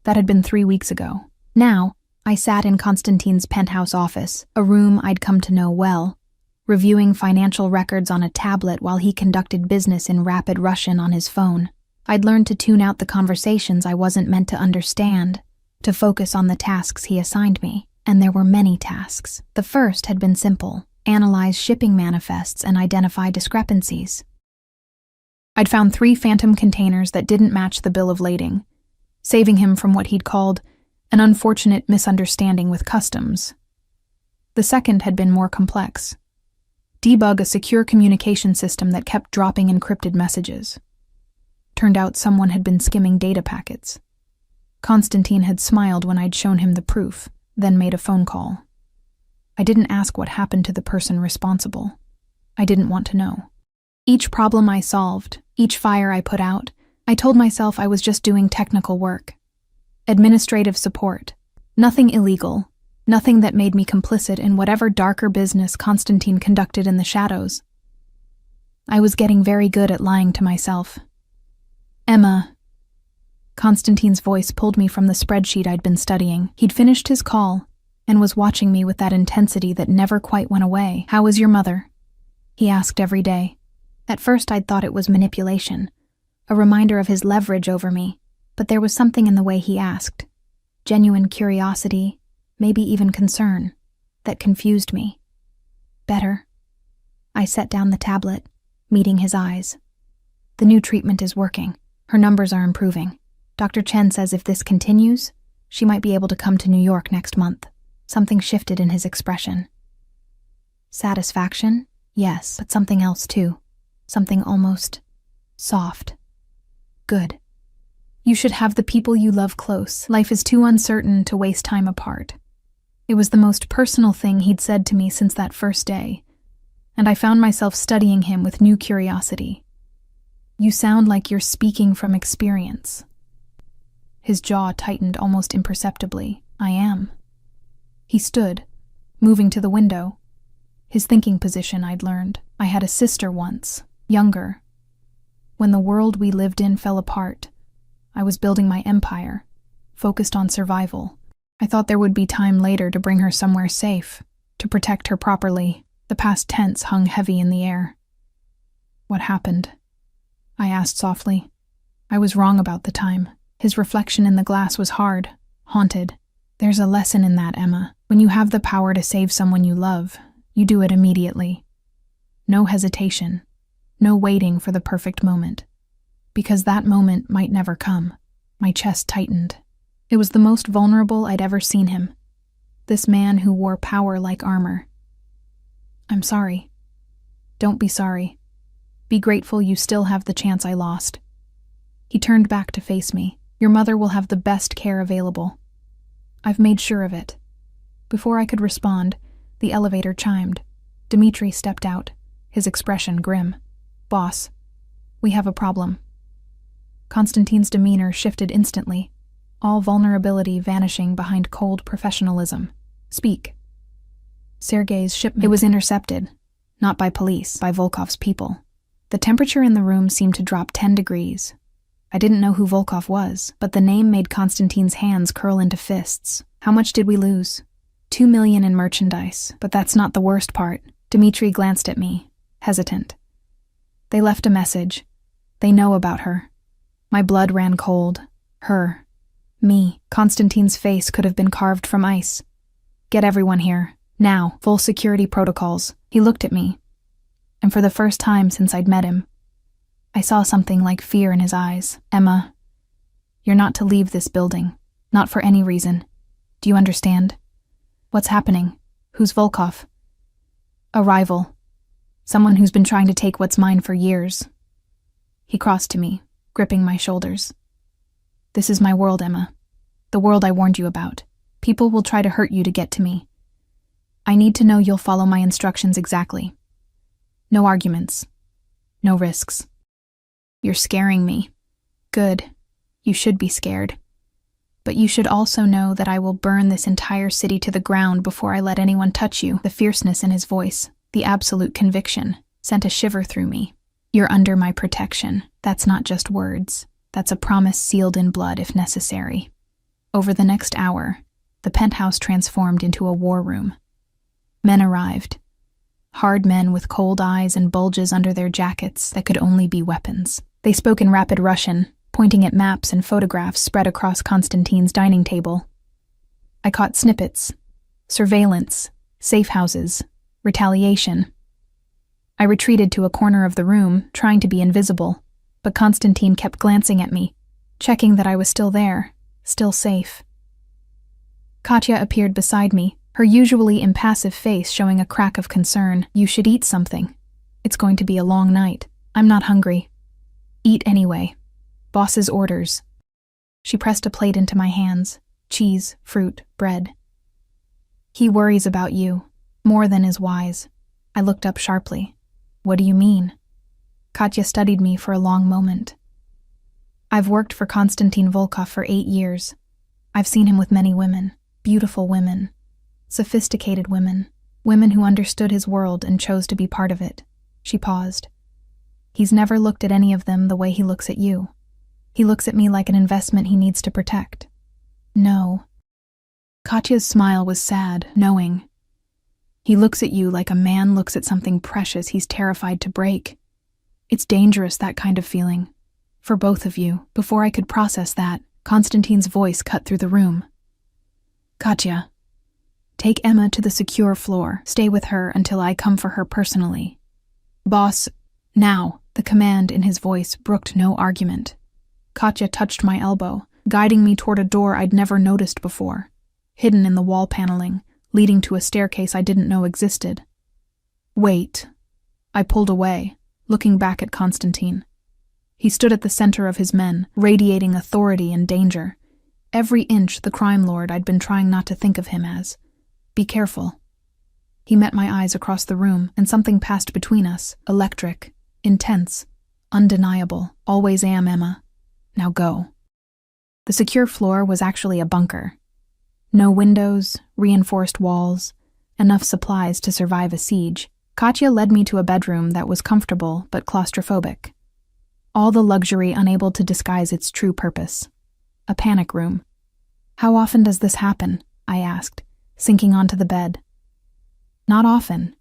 That had been 3 weeks ago. Now, I sat in Constantine's penthouse office, a room I'd come to know well, reviewing financial records on a tablet while he conducted business in rapid Russian on his phone. I'd learned to tune out the conversations I wasn't meant to understand, to focus on the tasks he assigned me. And there were many tasks. The first had been simple: analyze shipping manifests and identify discrepancies. I'd found 3 phantom containers that didn't match the bill of lading, saving him from what he'd called an unfortunate misunderstanding with customs. The second had been more complex: debug a secure communication system that kept dropping encrypted messages. Turned out someone had been skimming data packets. Constantine had smiled when I'd shown him the proof, then made a phone call. I didn't ask what happened to the person responsible. I didn't want to know. Each problem I solved, each fire I put out, I told myself I was just doing technical work. Administrative support. Nothing illegal. Nothing that made me complicit in whatever darker business Constantine conducted in the shadows. I was getting very good at lying to myself. "Emma." Constantine's voice pulled me from the spreadsheet I'd been studying. He'd finished his call and was watching me with that intensity that never quite went away. "How is your mother?" he asked every day. At first I'd thought it was manipulation, a reminder of his leverage over me, but there was something in the way he asked, genuine curiosity, maybe even concern, that confused me. "Better." I set down the tablet, meeting his eyes. "The new treatment is working. Her numbers are improving. Dr. Chen says if this continues, she might be able to come to New York next month." Something shifted in his expression. Satisfaction? Yes, but something else too. Something almost soft. "Good. You should have the people you love close. Life is too uncertain to waste time apart." It was the most personal thing he'd said to me since that first day, and I found myself studying him with new curiosity. "You sound like you're speaking from experience." His jaw tightened almost imperceptibly. "I am." He stood, moving to the window. His thinking position, I'd learned. I had a sister once, younger. When the world we lived in fell apart, I was building my empire, focused on survival. I thought there would be time later to bring her somewhere safe, to protect her properly. The past tense hung heavy in the air. "What happened?" I asked softly. I was wrong about the time. His reflection in the glass was hard, haunted. "There's a lesson in that, Emma. When you have the power to save someone you love, you do it immediately. No hesitation, no waiting for the perfect moment. Because that moment might never come." My chest tightened. It was the most vulnerable I'd ever seen him. This man who wore power like armor. "I'm sorry." "Don't be sorry. Be grateful you still have the chance I lost." He turned back to face me. "Your mother will have the best care available. I've made sure of it." Before I could respond, the elevator chimed. Dmitri stepped out, his expression grim. "Boss, we have a problem." Constantine's demeanor shifted instantly, all vulnerability vanishing behind cold professionalism. "Speak." "Sergei's shipment." It was intercepted, not by police, by Volkov's people. The temperature in the room seemed to drop 10 degrees. I didn't know who Volkov was, but the name made Constantine's hands curl into fists. "How much did we lose?" 2 million in merchandise, but that's not the worst part. Dmitri glanced at me, hesitant. "They left a message. They know about her." My blood ran cold. Her. Me. Constantine's face could have been carved from ice. "Get everyone here. Now. Full security protocols." He looked at me, and for the first time since I'd met him, I saw something like fear in his eyes. "Emma, you're not to leave this building. Not for any reason. Do you understand?" "What's happening? Who's Volkov?" "A rival. Someone who's been trying to take what's mine for years." He crossed to me, gripping my shoulders. This is my world, Emma. The world I warned you about. People will try to hurt you to get to me. I need to know you'll follow my instructions exactly. No arguments. No risks. You're scaring me. Good. You should be scared. But you should also know that I will burn this entire city to the ground before I let anyone touch you. The fierceness in his voice, the absolute conviction, sent a shiver through me. You're under my protection. That's not just words. That's a promise sealed in blood if necessary. Over the next hour, the penthouse transformed into a war room. Men arrived. Hard men with cold eyes and bulges under their jackets that could only be weapons. They spoke in rapid Russian, pointing at maps and photographs spread across Konstantin's dining table. I caught snippets. Surveillance, safe houses, retaliation. I retreated to a corner of the room, trying to be invisible, but Konstantin kept glancing at me, checking that I was still there, still safe. Katya appeared beside me, her usually impassive face showing a crack of concern. You should eat something. It's going to be a long night. I'm not hungry. Eat anyway. Boss's orders. She pressed a plate into my hands. Cheese, fruit, bread. He worries about you, more than is wise. I looked up sharply. What do you mean? Katya studied me for a long moment. I've worked for Konstantin Volkov for 8 years. I've seen him with many women, beautiful women, sophisticated women, women who understood his world and chose to be part of it. She paused. He's never looked at any of them the way he looks at you. He looks at me like an investment he needs to protect. No. Katya's smile was sad, knowing. He looks at you like a man looks at something precious he's terrified to break. It's dangerous, that kind of feeling. For both of you. Before I could process that, Konstantin's voice cut through the room. Katya, take Emma to the secure floor. Stay with her until I come for her personally. Boss, now. The command in his voice brooked no argument. Katya touched my elbow, guiding me toward a door I'd never noticed before, hidden in the wall paneling, leading to a staircase I didn't know existed. Wait. I pulled away, looking back at Konstantin. He stood at the center of his men, radiating authority and danger. Every inch the crime lord I'd been trying not to think of him as. Be careful. He met my eyes across the room, and something passed between us, electric, intense, undeniable. Always am, Emma. Now go. The secure floor was actually a bunker. No windows, reinforced walls, enough supplies to survive a siege. Katya led me to a bedroom that was comfortable but claustrophobic. All the luxury unable to disguise its true purpose. A panic room. How often does this happen? I asked, sinking onto the bed. Not often.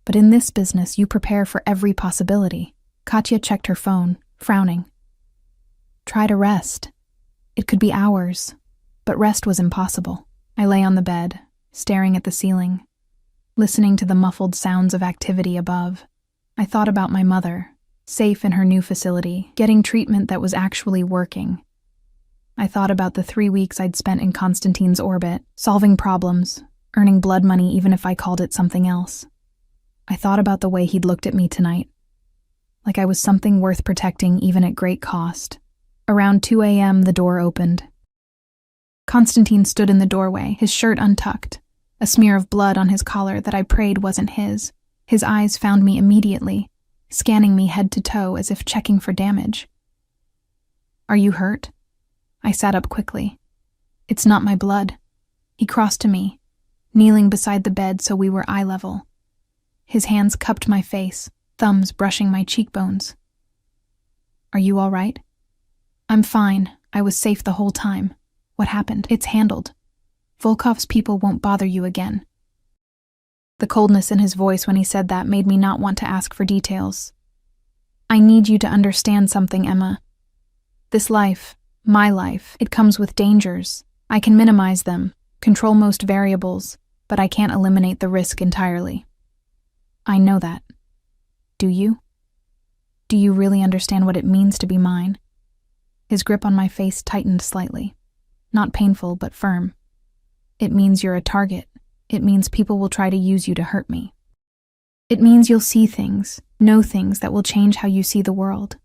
But in this business, you prepare for every possibility. Katya checked her phone, frowning. Try to rest. It could be hours, but rest was impossible. I lay on the bed, staring at the ceiling, listening to the muffled sounds of activity above. I thought about my mother, safe in her new facility, getting treatment that was actually working. I thought about the 3 weeks I'd spent in Konstantin's orbit, solving problems, earning blood money even if I called it something else. I thought about the way he'd looked at me tonight, like I was something worth protecting even at great cost. Around 2 a.m., the door opened. Konstantin stood in the doorway, his shirt untucked, a smear of blood on his collar that I prayed wasn't his. His eyes found me immediately, scanning me head to toe as if checking for damage. Are you hurt? I sat up quickly. It's not my blood. He crossed to me, kneeling beside the bed so we were eye level. His hands cupped my face, thumbs brushing my cheekbones. Are you all right? I'm fine. I was safe the whole time. What happened? It's handled. Volkov's people won't bother you again. The coldness in his voice when he said that made me not want to ask for details. I need you to understand something, Emma. This life, my life, it comes with dangers. I can minimize them, control most variables, but I can't eliminate the risk entirely. I know that. Do you? Do you really understand what it means to be mine? His grip on my face tightened slightly. Not painful, but firm. It means you're a target. It means people will try to use you to hurt me. It means you'll see things, know things that will change how you see the world.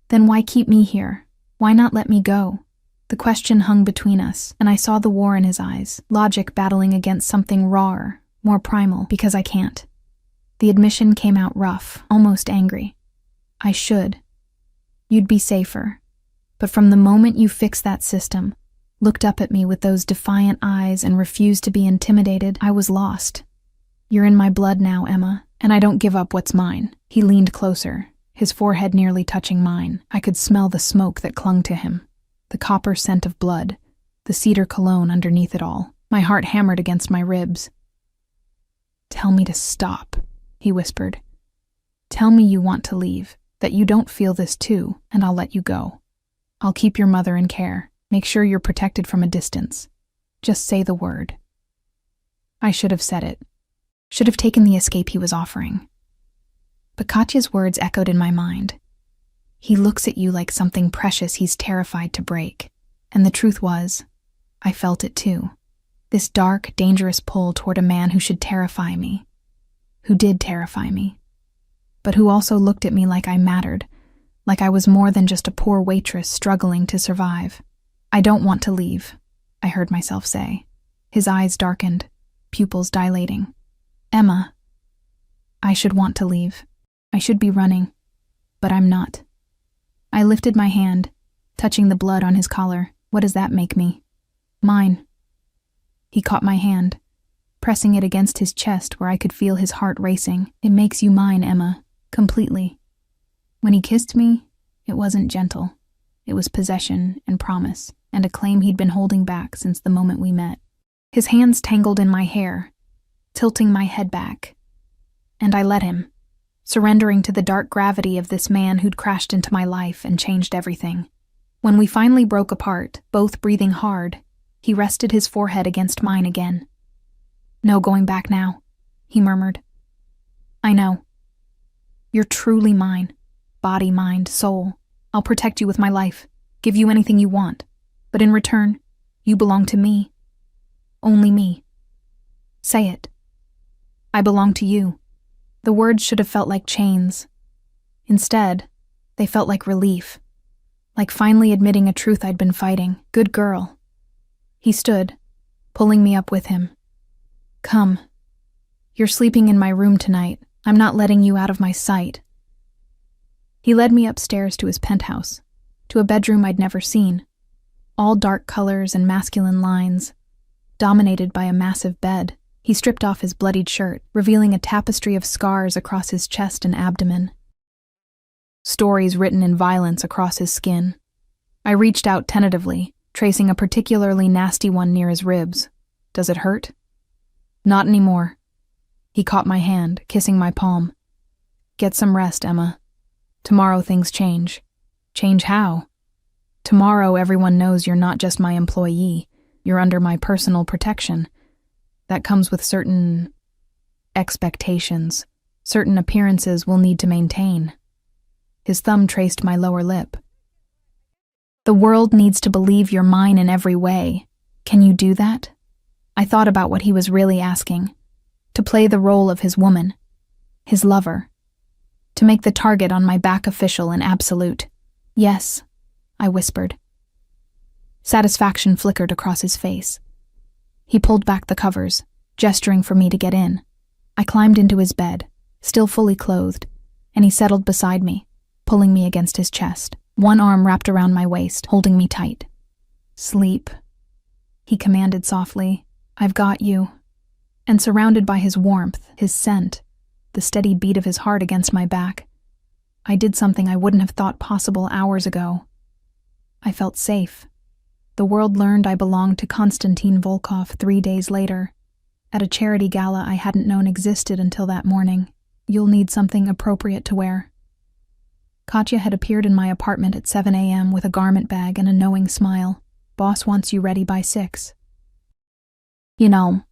Then why keep me here? Why not let me go? The question hung between us, and I saw the war in his eyes, logic battling against something rawer, more primal, because I can't. The admission came out rough, almost angry. I should. You'd be safer. But from the moment you fixed that system, looked up at me with those defiant eyes and refused to be intimidated, I was lost. You're in my blood now, Emma, and I don't give up what's mine. He leaned closer, his forehead nearly touching mine. I could smell the smoke that clung to him, the copper scent of blood, the cedar cologne underneath it all. My heart hammered against my ribs. Tell me to stop, he whispered. Tell me you want to leave, that you don't feel this too, and I'll let you go. I'll keep your mother in care, make sure you're protected from a distance. Just say the word. I should have said it. Should have taken the escape he was offering. But Katya's words echoed in my mind. He looks at you like something precious he's terrified to break. And the truth was, I felt it too. This dark, dangerous pull toward a man who should terrify me. Who did terrify me. But who also looked at me like I mattered, like I was more than just a poor waitress struggling to survive. I don't want to leave, I heard myself say. His eyes darkened, pupils dilating. Emma, I should want to leave. I should be running, but I'm not. I lifted my hand, touching the blood on his collar. What does that make me? Mine. He caught my hand, pressing it against his chest where I could feel his heart racing. It makes you mine, Emma, completely. When he kissed me, it wasn't gentle. It was possession and promise, and a claim he'd been holding back since the moment we met. His hands tangled in my hair, tilting my head back. And I let him, surrendering to the dark gravity of this man who'd crashed into my life and changed everything. When we finally broke apart, both breathing hard, he rested his forehead against mine again. No going back now, he murmured. I know. You're truly mine. Body, mind, soul. I'll protect you with my life, give you anything you want. But in return, you belong to me. Only me. Say it. I belong to you. The words should have felt like chains. Instead, they felt like relief. Like finally admitting a truth I'd been fighting. Good girl. He stood, pulling me up with him. Come. You're sleeping in my room tonight. I'm not letting you out of my sight. He led me upstairs to his penthouse, to a bedroom I'd never seen. All dark colors and masculine lines, dominated by a massive bed. He stripped off his bloodied shirt, revealing a tapestry of scars across his chest and abdomen. Stories written in violence across his skin. I reached out tentatively, tracing a particularly nasty one near his ribs. Does it hurt? Not anymore. He caught my hand, kissing my palm. Get some rest, Emma. Tomorrow things change. Change how? Tomorrow everyone knows you're not just my employee. You're under my personal protection. That comes with certain expectations, certain appearances we'll need to maintain. His thumb traced my lower lip. The world needs to believe you're mine in every way. Can you do that? I thought about what he was really asking. To play the role of his woman, his lover. To make the target on my back official and absolute. Yes, I whispered. Satisfaction flickered across his face. He pulled back the covers, gesturing for me to get in. I climbed into his bed, still fully clothed, and he settled beside me, pulling me against his chest, one arm wrapped around my waist, holding me tight. Sleep, he commanded softly. I've got you. And surrounded by his warmth, his scent, the steady beat of his heart against my back, I did something I wouldn't have thought possible hours ago. I felt safe. The world learned I belonged to Konstantin Volkov 3 days later, at a charity gala I hadn't known existed until that morning. You'll need something appropriate to wear. Katya had appeared in my apartment at 7 a.m. with a garment bag and a knowing smile. Boss wants you ready by 6. You know,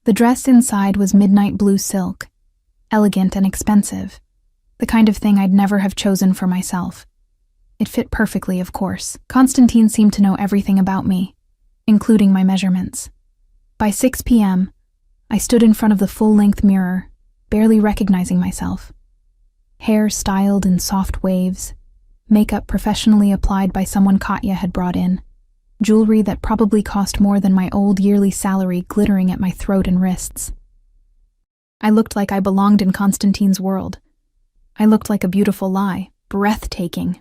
the dress inside was midnight blue silk, elegant and expensive, the kind of thing I'd never have chosen for myself. It fit perfectly, of course. Konstantin seemed to know everything about me, including my measurements. By 6 p.m., I stood in front of the full-length mirror, barely recognizing myself. Hair styled in soft waves, Makeup professionally applied by someone Katya had brought in. Jewelry that probably cost more than my old yearly salary glittering at my throat and wrists. I looked like I belonged in Constantine's world. I looked like a beautiful lie, breathtaking.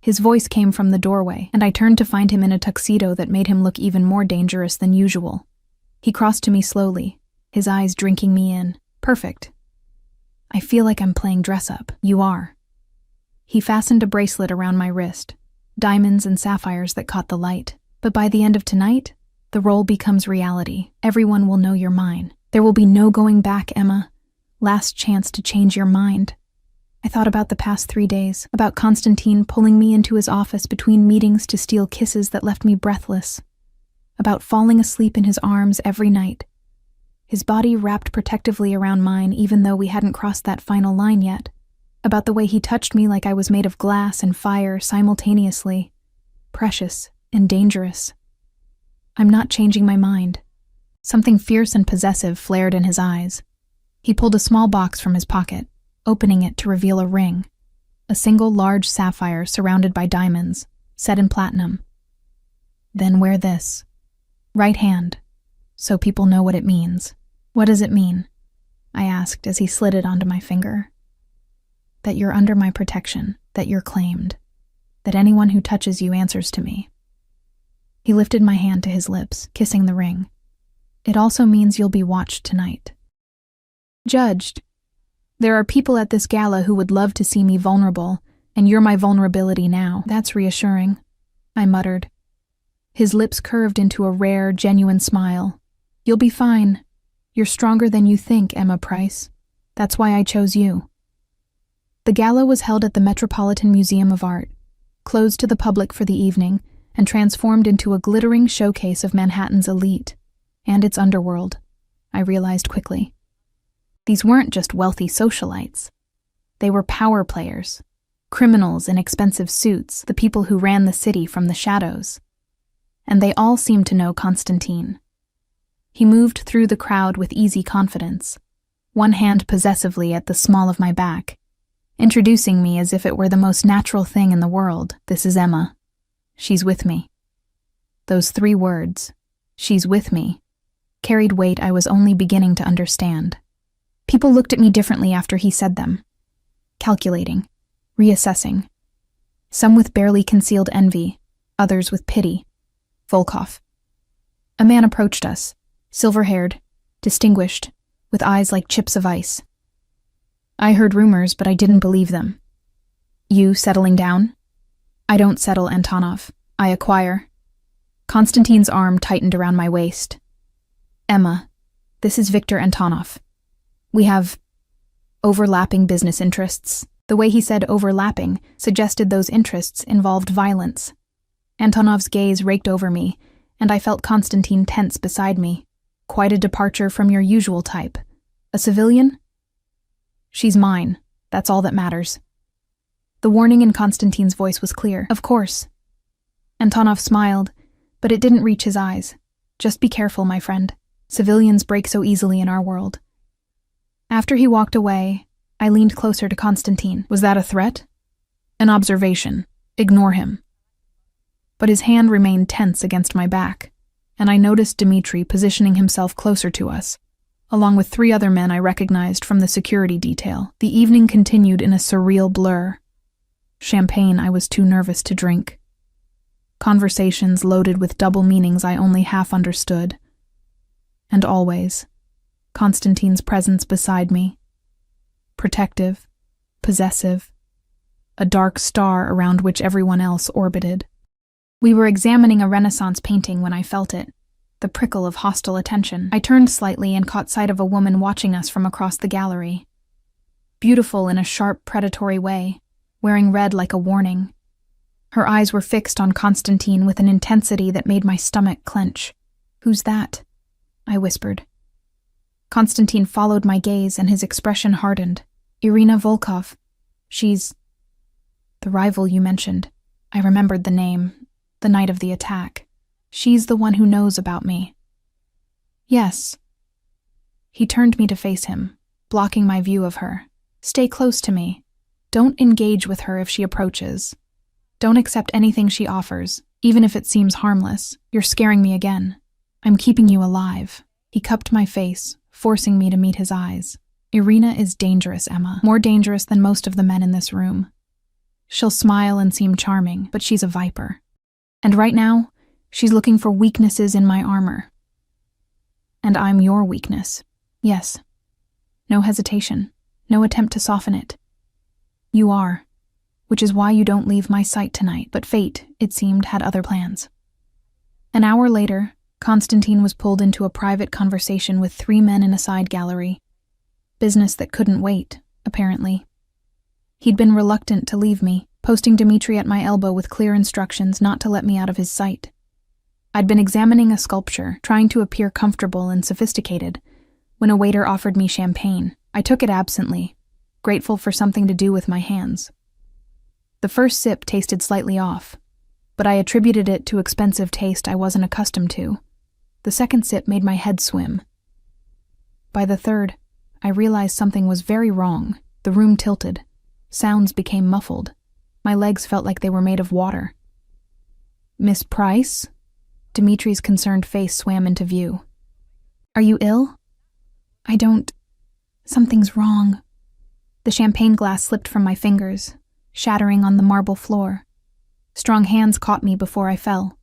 His voice came from the doorway, and I turned to find him in a tuxedo that made him look even more dangerous than usual. He crossed to me slowly, his eyes drinking me in. Perfect. I feel like I'm playing dress-up. You are. He fastened a bracelet around my wrist, diamonds and sapphires that caught the light. But by the end of tonight, the role becomes reality. Everyone will know you're mine. There will be no going back, Emma. Last chance to change your mind. I thought about the past 3 days, about Constantine pulling me into his office between meetings to steal kisses that left me breathless, about falling asleep in his arms every night, his body wrapped protectively around mine even though we hadn't crossed that final line yet, about the way he touched me like I was made of glass and fire simultaneously, precious and dangerous. I'm not changing my mind. Something fierce and possessive flared in his eyes. He pulled a small box from his pocket, opening it to reveal a ring, a single large sapphire surrounded by diamonds, set in platinum. Then wear this. Right hand, so people know what it means. What does it mean? I asked as he slid it onto my finger. That you're under my protection, that you're claimed, that anyone who touches you answers to me. He lifted my hand to his lips, kissing the ring. It also means you'll be watched tonight. Judged. There are people at this gala who would love to see me vulnerable, and you're my vulnerability now. That's reassuring, I muttered. His lips curved into a rare, genuine smile. You'll be fine. You're stronger than you think, Emma Price. That's why I chose you. The gala was held at the Metropolitan Museum of Art, closed to the public for the evening, and transformed into a glittering showcase of Manhattan's elite and its underworld, I realized quickly. These weren't just wealthy socialites. They were power players, criminals in expensive suits, the people who ran the city from the shadows. And they all seemed to know Constantine. He moved through the crowd with easy confidence, one hand possessively at the small of my back, introducing me as if it were the most natural thing in the world. This is Emma. She's with me. Those 3 words, she's with me, carried weight I was only beginning to understand. People looked at me differently after he said them, calculating, reassessing, some with barely concealed envy, others with pity. Volkov. A man approached us, silver-haired, distinguished, with eyes like chips of ice. I heard rumors, but I didn't believe them. You settling down? I don't settle, Antonov. I acquire. Constantine's arm tightened around my waist. Emma, this is Victor Antonov. We have overlapping business interests. The way he said overlapping suggested those interests involved violence. Antonov's gaze raked over me, and I felt Constantine tense beside me. Quite a departure from your usual type. A civilian? She's mine. That's all that matters. The warning in Constantine's voice was clear. Of course. Antonov smiled, but it didn't reach his eyes. Just be careful, my friend. Civilians break so easily in our world. After he walked away, I leaned closer to Constantine. Was that a threat? An observation. Ignore him. But his hand remained tense against my back, and I noticed Dmitri positioning himself closer to us, along with 3 other men I recognized from the security detail. The evening continued in a surreal blur. Champagne I was too nervous to drink. Conversations loaded with double meanings I only half understood. And always, Constantine's presence beside me. Protective, possessive, a dark star around which everyone else orbited. We were examining a Renaissance painting when I felt it, the prickle of hostile attention. I turned slightly and caught sight of a woman watching us from across the gallery. Beautiful in a sharp, predatory way, wearing red like a warning. Her eyes were fixed on Constantine with an intensity that made my stomach clench. Who's that? I whispered. Constantine followed my gaze and his expression hardened. Irina Volkov. She's the rival you mentioned. I remembered the name, the night of the attack. She's the one who knows about me. Yes. He turned me to face him, blocking my view of her. Stay close to me. Don't engage with her if she approaches. Don't accept anything she offers, even if it seems harmless. You're scaring me again. I'm keeping you alive. He cupped my face, forcing me to meet his eyes. Irina is dangerous, Emma. More dangerous than most of the men in this room. She'll smile and seem charming, but she's a viper. And right now, she's looking for weaknesses in my armor. And I'm your weakness. Yes. No hesitation. No attempt to soften it. You are. Which is why you don't leave my sight tonight. But fate, it seemed, had other plans. An hour later, Constantine was pulled into a private conversation with 3 men in a side gallery. Business that couldn't wait, apparently. He'd been reluctant to leave me, posting Dmitri at my elbow with clear instructions not to let me out of his sight. I'd been examining a sculpture, trying to appear comfortable and sophisticated, when a waiter offered me champagne. I took it absently, grateful for something to do with my hands. The first sip tasted slightly off, but I attributed it to expensive taste I wasn't accustomed to. The second sip made my head swim. By the third, I realized something was very wrong. The room tilted. Sounds became muffled. My legs felt like they were made of water. Miss Price? Dimitri's concerned face swam into view. Are you ill? I don't... Something's wrong. The champagne glass slipped from my fingers, shattering on the marble floor. Strong hands caught me before I fell.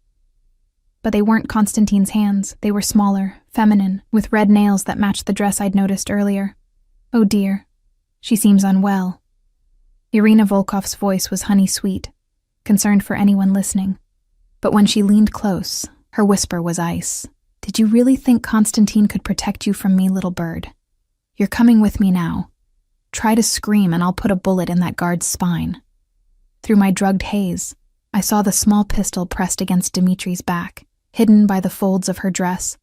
But they weren't Constantine's hands. They were smaller, feminine, with red nails that matched the dress I'd noticed earlier. Oh dear. She seems unwell. Irina Volkov's voice was honey-sweet, concerned for anyone listening. But when she leaned close, her whisper was ice. Did you really think Constantine could protect you from me, little bird? You're coming with me now. Try to scream and I'll put a bullet in that guard's spine. Through my drugged haze, I saw the small pistol pressed against Dimitri's back, hidden by the folds of her dress.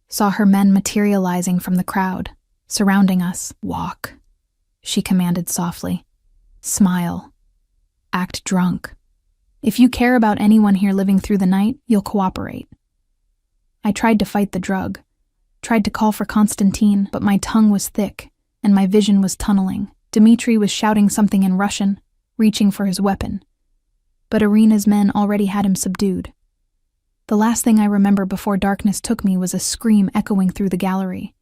Saw her men materializing from the crowd, surrounding us. Walk, she commanded softly. Smile. Act drunk. If you care about anyone here living through the night, you'll cooperate. I tried to fight the drug, tried to call for Constantine, but my tongue was thick and my vision was tunneling. Dmitri was shouting something in Russian, reaching for his weapon. But Irina's men already had him subdued. The last thing I remember before darkness took me was a scream echoing through the gallery.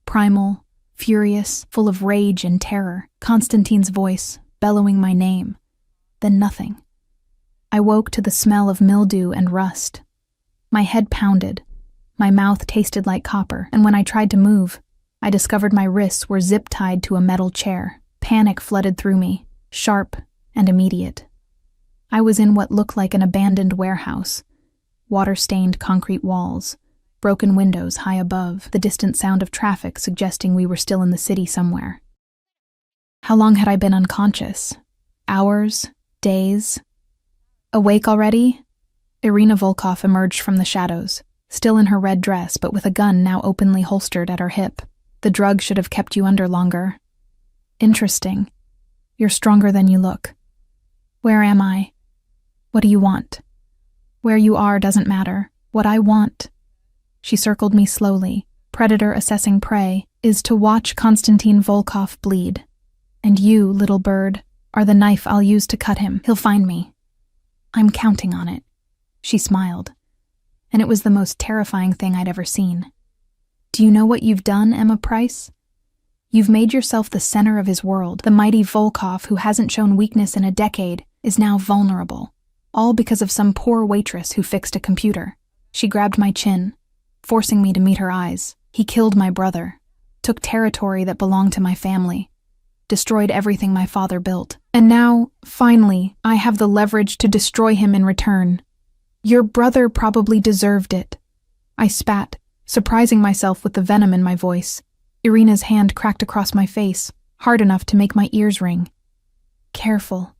Primal, furious, full of rage and terror. Constantine's voice, bellowing my name. Then nothing. I woke to the smell of mildew and rust. My head pounded. My mouth tasted like copper, and when I tried to move, I discovered my wrists were zip-tied to a metal chair. Panic flooded through me, sharp and immediate. I was in what looked like an abandoned warehouse. Water-stained concrete walls, broken windows high above, the distant sound of traffic suggesting we were still in the city somewhere. How long had I been unconscious? Hours? Days? Awake already? Irina Volkov emerged from the shadows, still in her red dress but with a gun now openly holstered at her hip. The drug should have kept you under longer. Interesting. You're stronger than you look. Where am I? What do you want? Where you are doesn't matter. What I want, she circled me slowly, predator assessing prey, is to watch Constantine Volkov bleed. And you, little bird, are the knife I'll use to cut him. He'll find me. I'm counting on it. She smiled, and it was the most terrifying thing I'd ever seen. Do you know what you've done, Emma Price? You've made yourself the center of his world. The mighty Volkov, who hasn't shown weakness in a decade, is now vulnerable. All because of some poor waitress who fixed a computer. She grabbed my chin, forcing me to meet her eyes. He killed my brother, took territory that belonged to my family, destroyed everything my father built. And now, finally, I have the leverage to destroy him in return. Your brother probably deserved it. I spat, surprising myself with the venom in my voice. Irina's hand cracked across my face, hard enough to make my ears ring. Careful.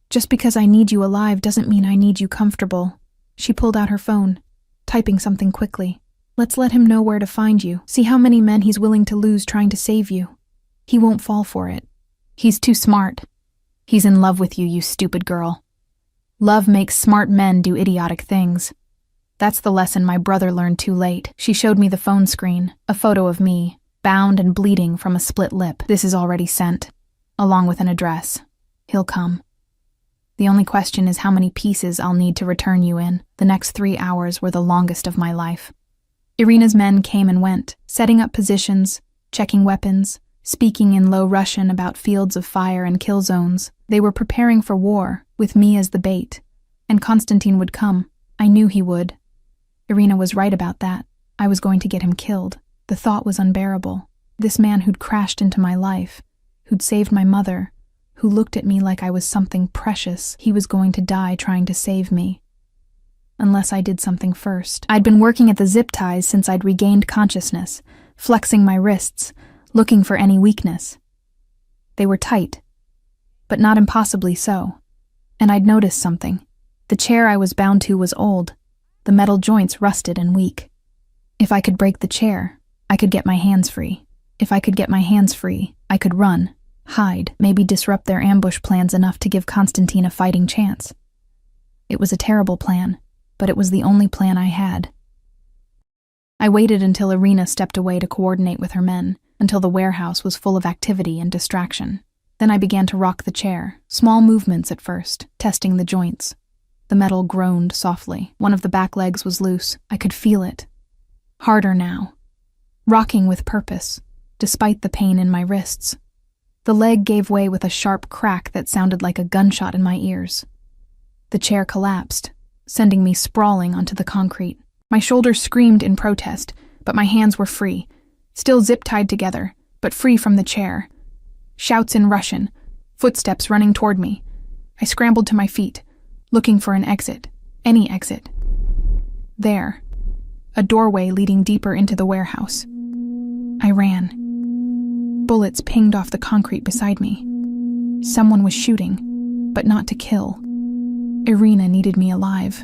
Just because I need you alive doesn't mean I need you comfortable. She pulled out her phone, typing something quickly. Let's let him know where to find you. See how many men he's willing to lose trying to save you. He won't fall for it. He's too smart. He's in love with you, you stupid girl. Love makes smart men do idiotic things. That's the lesson my brother learned too late. She showed me the phone screen, a photo of me, bound and bleeding from a split lip. This is already sent, along with an address. He'll come. The only question is how many pieces I'll need to return you in. The next 3 hours were the longest of my life. Irina's men came and went, setting up positions, checking weapons, speaking in low Russian about fields of fire and kill zones. They were preparing for war, with me as the bait. And Konstantin would come. I knew he would. Irina was right about that. I was going to get him killed. The thought was unbearable. This man who'd crashed into my life, who'd saved my mother, who looked at me like I was something precious, he was going to die trying to save me. Unless I did something first. I'd been working at the zip ties since I'd regained consciousness, flexing my wrists, looking for any weakness. They were tight, but not impossibly so. And I'd noticed something. The chair I was bound to was old, the metal joints rusted and weak. If I could break the chair, I could get my hands free. If I could get my hands free, I could run, hide, maybe disrupt their ambush plans enough to give Konstantin a fighting chance. It was a terrible plan, but it was the only plan I had. I waited until Irina stepped away to coordinate with her men, until the warehouse was full of activity and distraction. Then I began to rock the chair, small movements at first, testing the joints. The metal groaned softly. One of the back legs was loose. I could feel it. Harder now. Rocking with purpose, despite the pain in my wrists. The leg gave way with a sharp crack that sounded like a gunshot in my ears. The chair collapsed, sending me sprawling onto the concrete. My shoulders screamed in protest, but my hands were free, still zip-tied together, but free from the chair. Shouts in Russian, footsteps running toward me. I scrambled to my feet, looking for an exit, any exit. There, a doorway leading deeper into the warehouse. I ran. Bullets pinged off the concrete beside me. Someone was shooting, but not to kill. Irina needed me alive,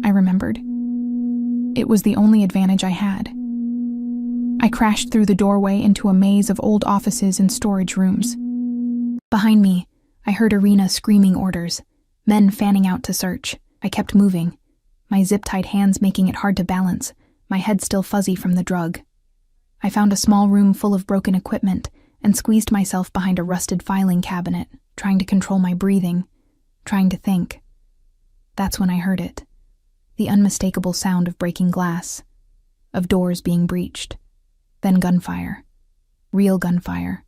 I remembered. It was the only advantage I had. I crashed through the doorway into a maze of old offices and storage rooms. Behind me, I heard Irina screaming orders, men fanning out to search. I kept moving, my zip-tied hands making it hard to balance, my head still fuzzy from the drug. I found a small room full of broken equipment and squeezed myself behind a rusted filing cabinet, trying to control my breathing, trying to think. That's when I heard it. The unmistakable sound of breaking glass, of doors being breached. Then gunfire. Real gunfire.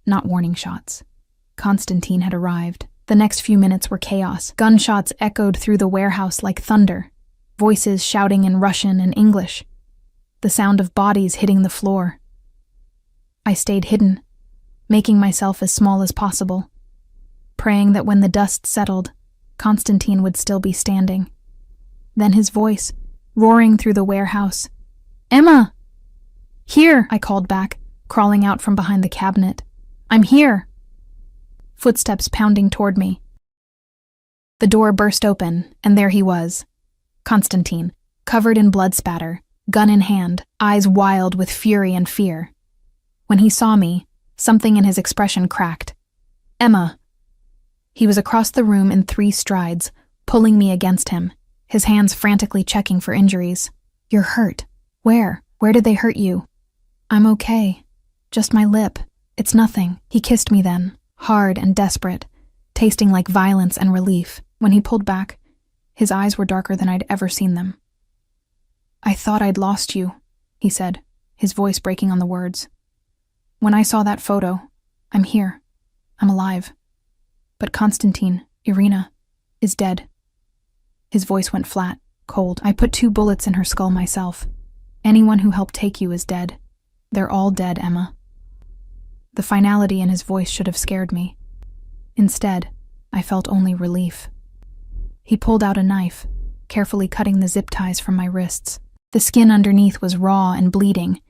Not warning shots. Konstantin had arrived. The next few minutes were chaos. Gunshots echoed through the warehouse like thunder. Voices shouting in Russian and English. The sound of bodies hitting the floor. I stayed hidden, making myself as small as possible, praying that when the dust settled, Konstantin would still be standing. Then his voice, roaring through the warehouse. "Emma!" "Here," I called back, crawling out from behind the cabinet. "I'm here." Footsteps pounding toward me. The door burst open, and there he was. Konstantin, covered in blood spatter, gun in hand, eyes wild with fury and fear. When he saw me, something in his expression cracked. "Emma!" He was across the room in 3 strides, pulling me against him, his hands frantically checking for injuries. "You're hurt. Where? Where did they hurt you?" "I'm okay. Just my lip. It's nothing." He kissed me then, hard and desperate, tasting like violence and relief. When he pulled back, his eyes were darker than I'd ever seen them. "I thought I'd lost you," he said, his voice breaking on the words. "When I saw that photo, I'm here. I'm alive. But Konstantin, Irina, is dead." His voice went flat, cold. "I put 2 bullets in her skull myself. Anyone who helped take you is dead. They're all dead, Emma." The finality in his voice should have scared me. Instead, I felt only relief. He pulled out a knife, carefully cutting the zip ties from my wrists. The skin underneath was raw and bleeding,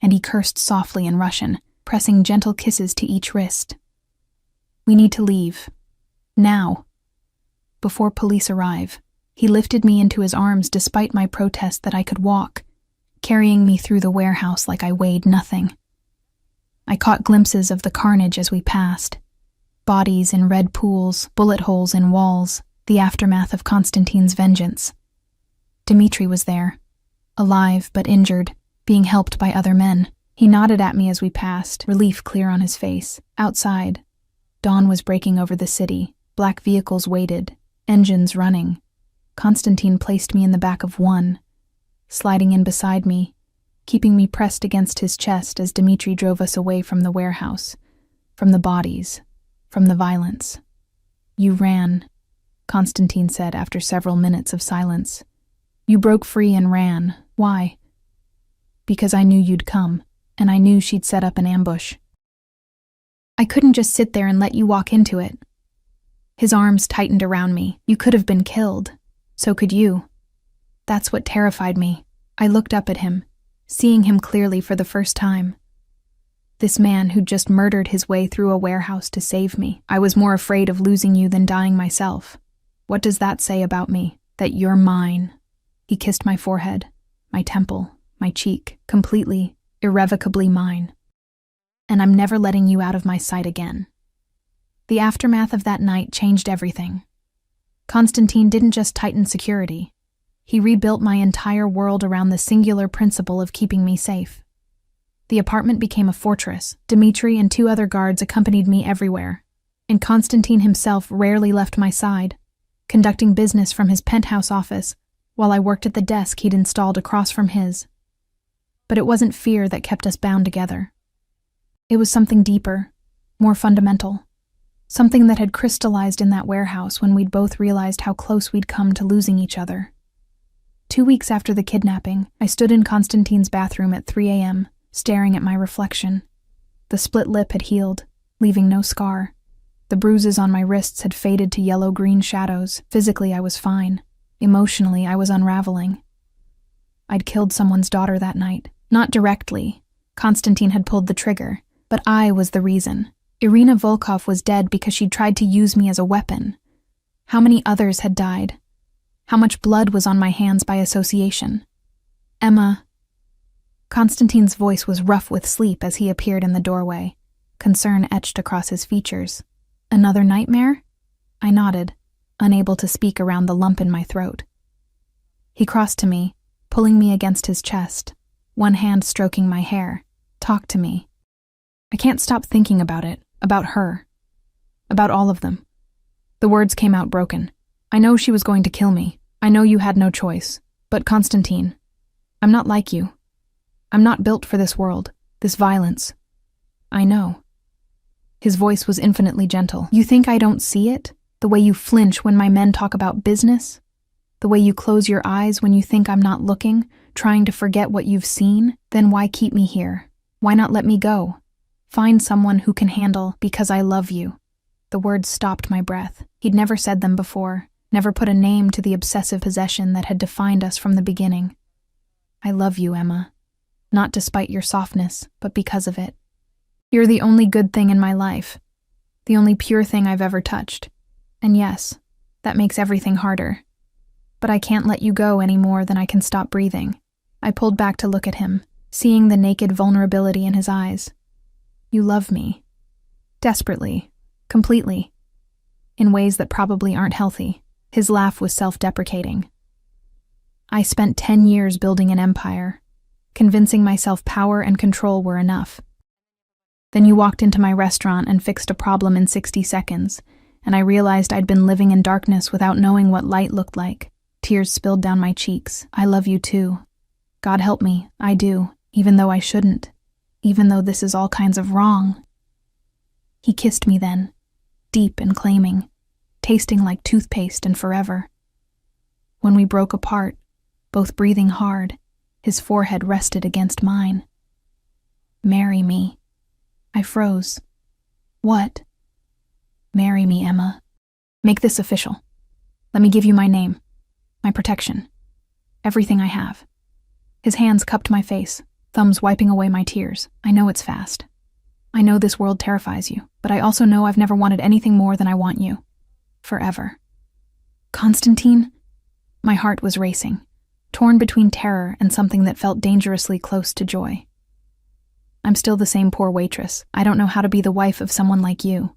and he cursed softly in Russian, pressing gentle kisses to each wrist. "We need to leave. Now." Before police arrive, he lifted me into his arms despite my protest that I could walk, carrying me through the warehouse like I weighed nothing. I caught glimpses of the carnage as we passed. Bodies in red pools, bullet holes in walls, the aftermath of Konstantin's vengeance. Dmitri was there, alive but injured, being helped by other men. He nodded at me as we passed, relief clear on his face. Outside, dawn was breaking over the city. Black vehicles waited, Engines running. Constantine placed me in the back of one, sliding in beside me, keeping me pressed against his chest as Dmitri drove us away from the warehouse, from the bodies, from the violence. "You ran," Constantine said after several minutes of silence. "You broke free and ran. Why?" "Because I knew you'd come, and I knew she'd set up an ambush. I couldn't just sit there and let you walk into it." His arms tightened around me. "You could have been killed. So could you." That's what terrified me. I looked up at him, seeing him clearly for the first time. This man who'd just murdered his way through a warehouse to save me. I was more afraid of losing you than dying myself. What does that say about me? That you're mine? He kissed my forehead, my temple, my cheek, completely, irrevocably mine. And I'm never letting you out of my sight again. The aftermath of that night changed everything. Constantine didn't just tighten security. He rebuilt my entire world around the singular principle of keeping me safe. The apartment became a fortress. Dmitri and 2 other guards accompanied me everywhere, and Constantine himself rarely left my side, conducting business from his penthouse office while I worked at the desk he'd installed across from his. But it wasn't fear that kept us bound together. It was something deeper, more fundamental, something that had crystallized in that warehouse when we'd both realized how close we'd come to losing each other. 2 weeks after the kidnapping, I stood in Constantine's bathroom at 3 a.m., staring at my reflection. The split lip had healed, leaving no scar. The bruises on my wrists had faded to yellow-green shadows. Physically, I was fine. Emotionally, I was unraveling. I'd killed someone's daughter that night. Not directly. Constantine had pulled the trigger, but I was the reason. Irina Volkov was dead because she'd tried to use me as a weapon. How many others had died? How much blood was on my hands by association? Emma. Constantine's voice was rough with sleep as he appeared in the doorway, concern etched across his features. Another nightmare? I nodded, unable to speak around the lump in my throat. He crossed to me, pulling me against his chest, one hand stroking my hair. "Talk to me." I can't stop thinking about it, about her, about all of them. The words came out broken. "I know she was going to kill me. I know you had no choice. But Constantine, I'm not like you. I'm not built for this world, this violence. I know." His voice was infinitely gentle. "You think I don't see it? The way you flinch when my men talk about business? The way you close your eyes when you think I'm not looking, trying to forget what you've seen? Then why keep me here? Why not let me go? Find someone who can handle because I love you." The words stopped my breath. He'd never said them before, never put a name to the obsessive possession that had defined us from the beginning. "I love you, Emma. Not despite your softness, but because of it. You're the only good thing in my life, the only pure thing I've ever touched. And yes, that makes everything harder. But I can't let you go any more than I can stop breathing." I pulled back to look at him, seeing the naked vulnerability in his eyes. "You love me. Desperately. Completely. In ways that probably aren't healthy." His laugh was self-deprecating. "I spent 10 years building an empire, convincing myself power and control were enough. Then you walked into my restaurant and fixed a problem in 60 seconds, and I realized I'd been living in darkness without knowing what light looked like." Tears spilled down my cheeks. "I love you too. God help me, I do, even though I shouldn't, even though this is all kinds of wrong." He kissed me then, deep and claiming, tasting like toothpaste and forever. When we broke apart, both breathing hard, his forehead rested against mine. "Marry me." I froze. "What?" "Marry me, Emma. Make this official. Let me give you my name, my protection, everything I have." His hands cupped my face, thumbs wiping away my tears. "I know it's fast. I know this world terrifies you, but I also know I've never wanted anything more than I want you. Forever." "Constantine?" My heart was racing, torn between terror and something that felt dangerously close to joy. "I'm still the same poor waitress. I don't know how to be the wife of someone like you.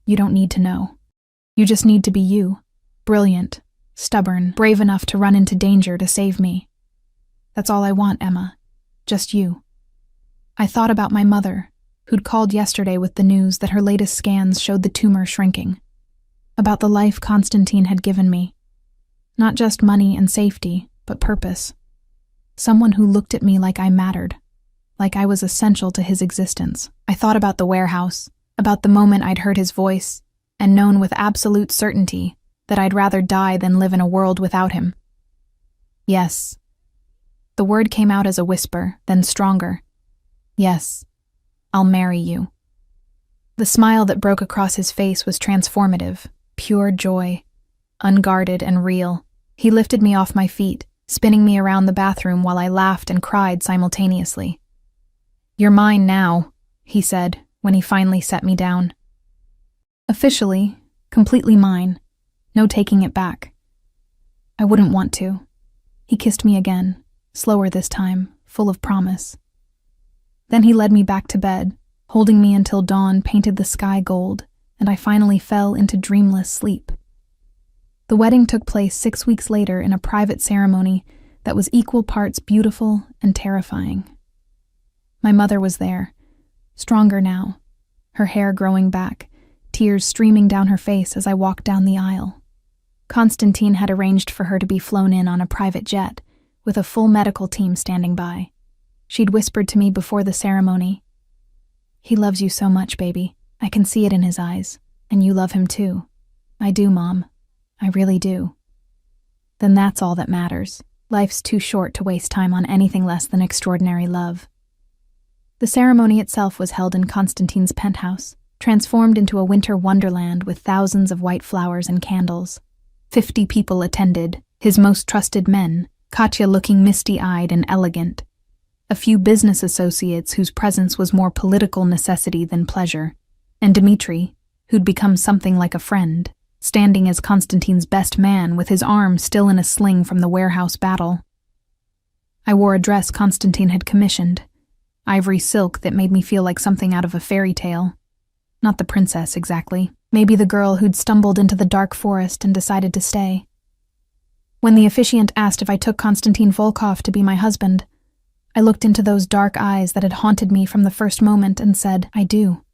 You don't need to know. You just need to be you, brilliant, stubborn, brave enough to run into danger to save me. That's all I want, Emma. Just you." I thought about my mother, who'd called yesterday with the news that her latest scans showed the tumor shrinking. about the life Constantine had given me. Not just money and safety, but purpose. Someone who looked at me like I mattered, like I was essential to his existence. I thought about the warehouse, about the moment I'd heard his voice, and known with absolute certainty that I'd rather die than live in a world without him. Yes. The word came out as a whisper, then stronger. Yes, I'll marry you. The smile that broke across his face was transformative, pure joy, unguarded and real. He lifted me off my feet, spinning me around the bathroom while I laughed and cried simultaneously. "You're mine now," he said, when he finally set me down. Officially, completely mine, no taking it back. I wouldn't want to. He kissed me again, slower this time, full of promise. Then he led me back to bed, holding me until dawn painted the sky gold, and I finally fell into dreamless sleep. The wedding took place 6 weeks later in a private ceremony that was equal parts beautiful and terrifying. My mother was there, stronger now, her hair growing back, tears streaming down her face as I walked down the aisle. Constantine had arranged for her to be flown in on a private jet, with a full medical team standing by. She'd whispered to me before the ceremony, "He loves you so much, baby. I can see it in his eyes, and you love him too." "I do, Mom. I really do." "Then that's all that matters. Life's too short to waste time on anything less than extraordinary love." The ceremony itself was held in Constantine's penthouse, transformed into a winter wonderland with thousands of white flowers and candles. 50 people attended, his most trusted men, Katya looking misty-eyed and elegant. A few business associates whose presence was more political necessity than pleasure, and Dmitri, who'd become something like a friend, standing as Constantine's best man with his arm still in a sling from the warehouse battle. I wore a dress Constantine had commissioned, ivory silk that made me feel like something out of a fairy tale. Not the princess, exactly. Maybe the girl who'd stumbled into the dark forest and decided to stay. When the officiant asked if I took Konstantin Volkov to be my husband, I looked into those dark eyes that had haunted me from the first moment and said, "I do."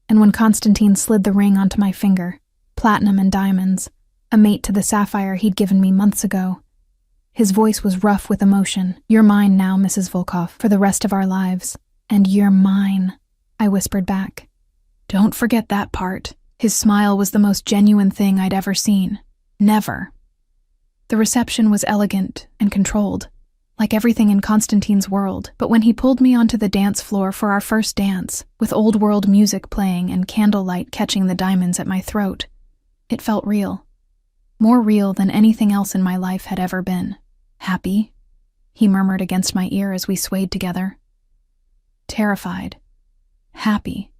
And when Constantine slid the ring onto my finger, platinum and diamonds, a mate to the sapphire he'd given me months ago, his voice was rough with emotion. "You're mine now, Mrs. Volkov, for the rest of our lives. And you're mine," I whispered back. "Don't forget that part." His smile was the most genuine thing I'd ever seen. Never. The reception was elegant and controlled, like everything in Constantine's world, but when he pulled me onto the dance floor for our first dance, with old-world music playing and candlelight catching the diamonds at my throat, it felt real. More real than anything else in my life had ever been. "Happy?" he murmured against my ear as we swayed together. Terrified. Happy.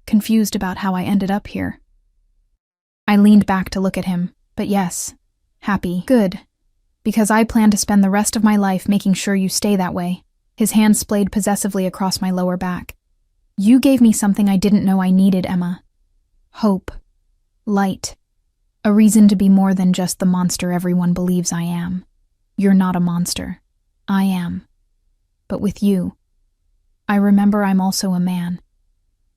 Confused about how I ended up here. I leaned back to look at him, but yes, happy. Good. Because I plan to spend the rest of my life making sure you stay that way. His hand splayed possessively across my lower back. "You gave me something I didn't know I needed, Emma. Hope. Light. A reason to be more than just the monster everyone believes I am. You're not a monster. I am. But with you, I remember I'm also a man.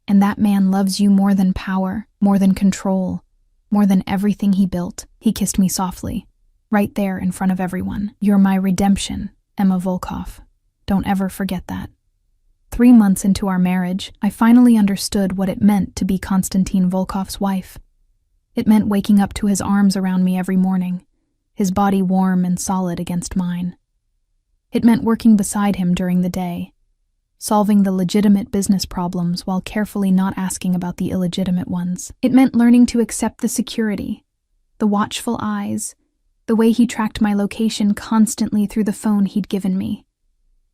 And that man loves you more than power, more than control, more than everything he built." He kissed me softly, right there in front of everyone. "You're my redemption, Emma Volkov. Don't ever forget that." 3 months into our marriage, I finally understood what it meant to be Konstantin Volkov's wife. It meant waking up to his arms around me every morning, his body warm and solid against mine. It meant working beside him during the day, solving the legitimate business problems while carefully not asking about the illegitimate ones. It meant learning to accept the security, the watchful eyes, the way he tracked my location constantly through the phone he'd given me.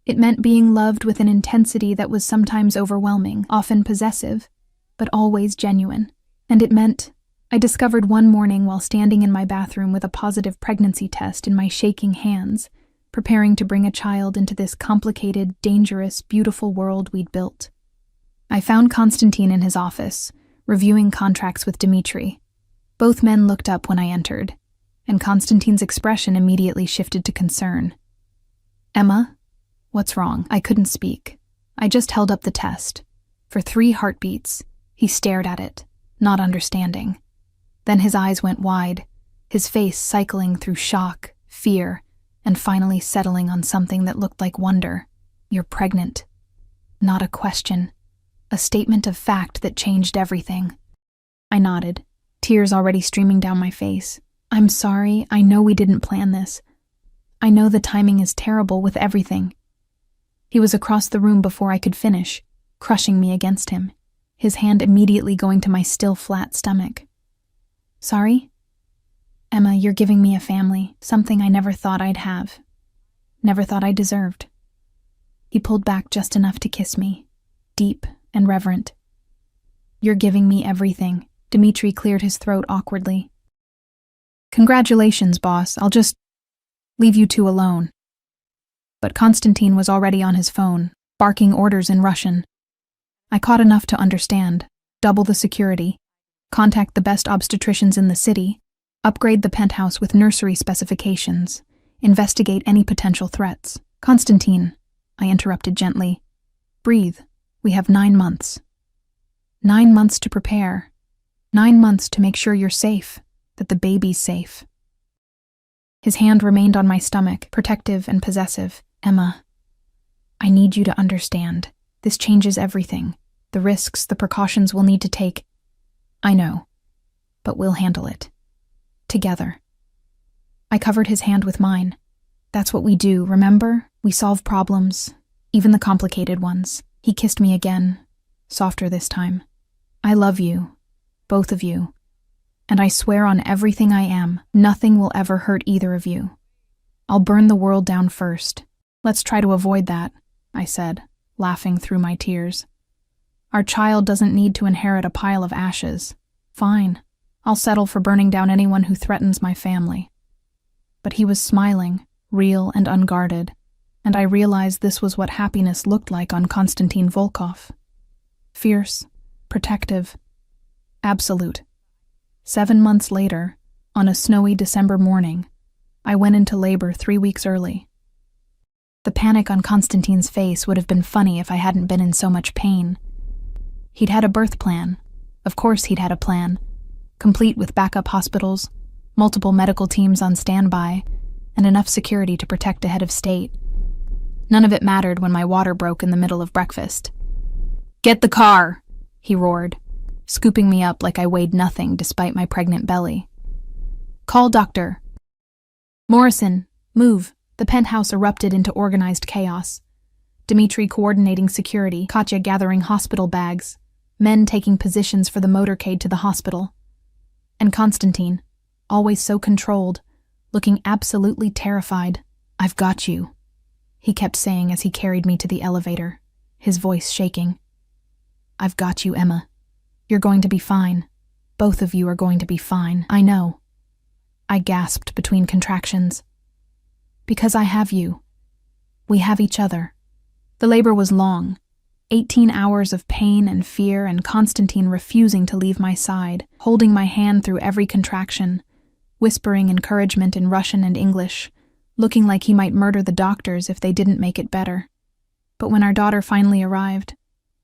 It meant being loved with an intensity that was sometimes overwhelming, often possessive, but always genuine. And it meant I discovered one morning while standing in my bathroom with a positive pregnancy test in my shaking hands, preparing to bring a child into this complicated, dangerous, beautiful world we'd built. I found Konstantin in his office, reviewing contracts with Dmitri. Both men looked up when I entered, and Konstantin's expression immediately shifted to concern. "Emma, what's wrong?" I couldn't speak. I just held up the test. For 3 heartbeats, he stared at it, not understanding. Then his eyes went wide, his face cycling through shock, fear, and finally settling on something that looked like wonder. "You're pregnant." Not a question. A statement of fact that changed everything. I nodded, tears already streaming down my face. "I'm sorry, I know we didn't plan this. I know the timing is terrible with everything." He was across the room before I could finish, crushing me against him, his hand immediately going to my still flat stomach. "Sorry? Emma, you're giving me a family, something I never thought I'd have. Never thought I deserved." He pulled back just enough to kiss me, deep and reverent. "You're giving me everything." Dmitri cleared his throat awkwardly. "Congratulations, boss. I'll just leave you two alone." But Konstantin was already on his phone, barking orders in Russian. I caught enough to understand. Double the security, contact the best obstetricians in the city, upgrade the penthouse with nursery specifications, investigate any potential threats. "Konstantin," I interrupted gently, "breathe. We have 9 months. 9 months to prepare. 9 months to make sure you're safe, that the baby's safe." His hand remained on my stomach, protective and possessive. "Emma, I need you to understand. This changes everything. The risks, the precautions we'll need to take. I know, but we'll handle it. Together." I covered his hand with mine. "That's what we do, remember? We solve problems, even the complicated ones." He kissed me again, softer this time. "I love you, both of you. And I swear on everything I am, nothing will ever hurt either of you. I'll burn the world down first. Let's try to avoid that," I said, laughing through my tears. "Our child doesn't need to inherit a pile of ashes. Fine, I'll settle for burning down anyone who threatens my family." But he was smiling, real and unguarded, and I realized this was what happiness looked like on Konstantin Volkov. Fierce, protective, absolute. 7 months later, on a snowy December morning, I went into labor 3 weeks early. The panic on Konstantin's face would have been funny if I hadn't been in so much pain. He'd had a birth plan. Of course he'd had a plan, complete with backup hospitals, multiple medical teams on standby, and enough security to protect a head of state. None of it mattered when my water broke in the middle of breakfast. "Get the car!" he roared, scooping me up like I weighed nothing despite my pregnant belly. "Call Dr. Morrison, move." The penthouse erupted into organized chaos. Dmitri coordinating security, Katya gathering hospital bags, men taking positions for the motorcade to the hospital. And Konstantin, always so controlled, looking absolutely terrified. "I've got you," he kept saying as he carried me to the elevator, his voice shaking. "I've got you, Emma. You're going to be fine. Both of you are going to be fine. I know." I gasped between contractions. "Because I have you. We have each other." The labor was long. 18 hours of pain and fear, and Konstantin refusing to leave my side, holding my hand through every contraction, whispering encouragement in Russian and English, looking like he might murder the doctors if they didn't make it better. But when our daughter finally arrived,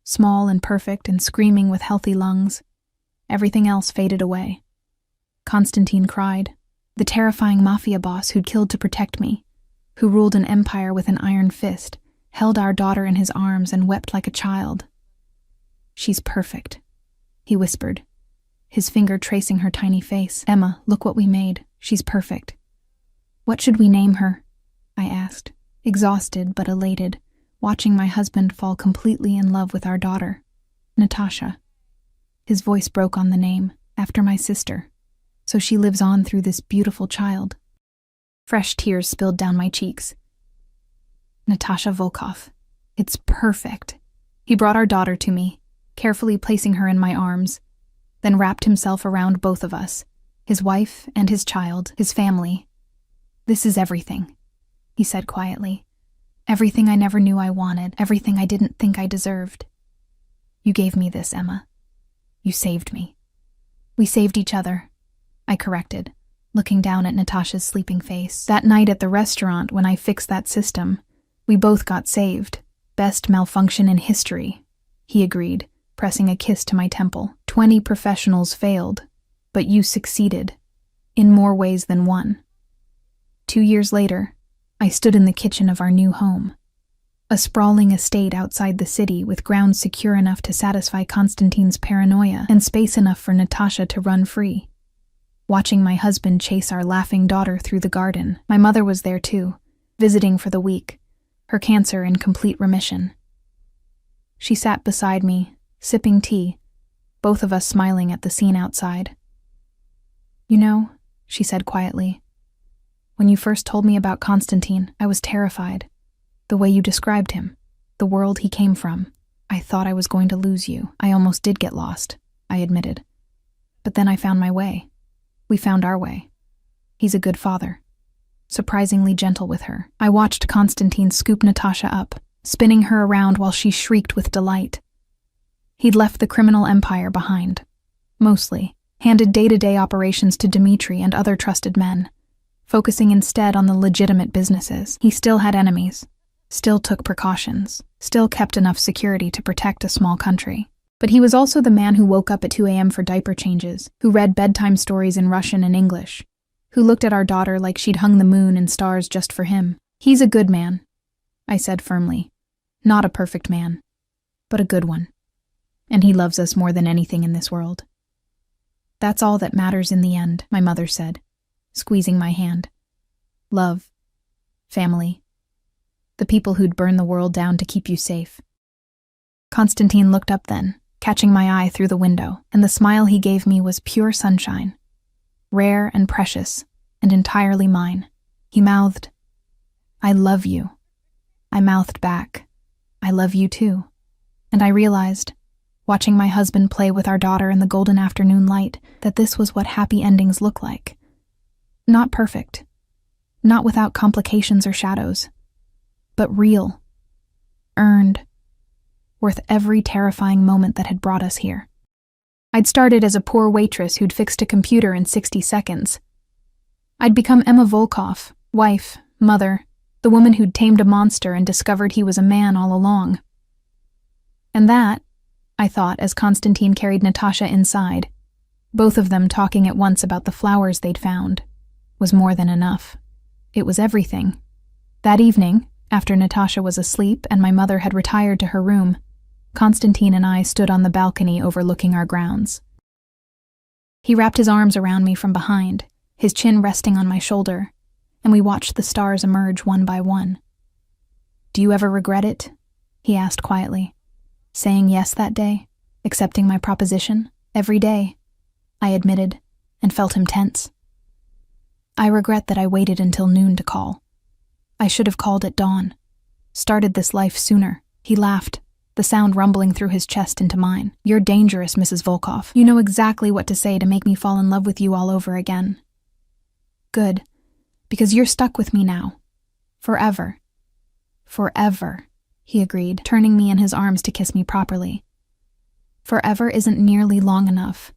small and perfect and screaming with healthy lungs, everything else faded away. Konstantin cried, the terrifying mafia boss who'd killed to protect me, who ruled an empire with an iron fist, held our daughter in his arms and wept like a child. "She's perfect," he whispered, his finger tracing her tiny face. "Emma, look what we made. She's perfect." "What should we name her?" I asked, exhausted but elated, watching my husband fall completely in love with our daughter. "Natasha." His voice broke on the name, after my sister, so she lives on through this beautiful child. Fresh tears spilled down my cheeks. "Natasha Volkov. It's perfect." He brought our daughter to me, carefully placing her in my arms, then wrapped himself around both of us, his wife and his child, his family. "This is everything," he said quietly. "Everything I never knew I wanted, everything I didn't think I deserved. You gave me this, Emma. You saved me." "We saved each other," I corrected, looking down at Natasha's sleeping face. "That night at the restaurant when I fixed that system, we both got saved. Best malfunction in history," he agreed, pressing a kiss to my temple. 20 professionals failed, But you succeeded, in more ways than one. 2 years later, I stood in the kitchen of our new home. A sprawling estate outside the city with grounds secure enough to satisfy Konstantin's paranoia and space enough for Natasha to run free. Watching my husband chase our laughing daughter through the garden, my mother was there too, visiting for the week, her cancer in complete remission. She sat beside me, sipping tea, both of us smiling at the scene outside. "You know," she said quietly, "when you first told me about Konstantin, I was terrified. The way you described him, the world he came from, I thought I was going to lose you. I almost did get lost," I admitted. "But then I found my way. We found our way. He's a good father, surprisingly gentle with her." I watched Konstantin scoop Natasha up, spinning her around while she shrieked with delight. He'd left the criminal empire behind, mostly, handed day-to-day operations to Dmitri and other trusted men, focusing instead on the legitimate businesses. He still had enemies, still took precautions, still kept enough security to protect a small country. But he was also the man who woke up at 2 a.m. for diaper changes, who read bedtime stories in Russian and English, who looked at our daughter like she'd hung the moon and stars just for him. "He's a good man," I said firmly. "Not a perfect man, but a good one. And he loves us more than anything in this world." "That's all that matters in the end," my mother said, squeezing my hand. "Love, family, the people who'd burn the world down to keep you safe." Konstantin looked up then, catching my eye through the window, and the smile he gave me was pure sunshine, rare and precious, and entirely mine. He mouthed, "I love you." I mouthed back, "I love you too." And I realized, watching my husband play with our daughter in the golden afternoon light, that this was what happy endings look like. Not perfect, not without complications or shadows, but real, earned, worth every terrifying moment that had brought us here. I'd started as a poor waitress who'd fixed a computer in 60 seconds. I'd become Emma Volkov, wife, mother, the woman who'd tamed a monster and discovered he was a man all along. And that, I thought as Konstantin carried Natasha inside, both of them talking at once about the flowers they'd found, was more than enough. It was everything. That evening, after Natasha was asleep and my mother had retired to her room, Konstantin and I stood on the balcony overlooking our grounds. He wrapped his arms around me from behind, his chin resting on my shoulder, and we watched the stars emerge one by one. "Do you ever regret it?" he asked quietly. "Saying yes that day, accepting my proposition, every day," I admitted, and felt him tense. "I regret that I waited until noon to call. I should have called at dawn, started this life sooner." He laughed, the sound rumbling through his chest into mine. "You're dangerous, Mrs. Volkov. You know exactly what to say to make me fall in love with you all over again." "Good, because you're stuck with me now. Forever." "Forever," he agreed, turning me in his arms to kiss me properly. "Forever isn't nearly long enough."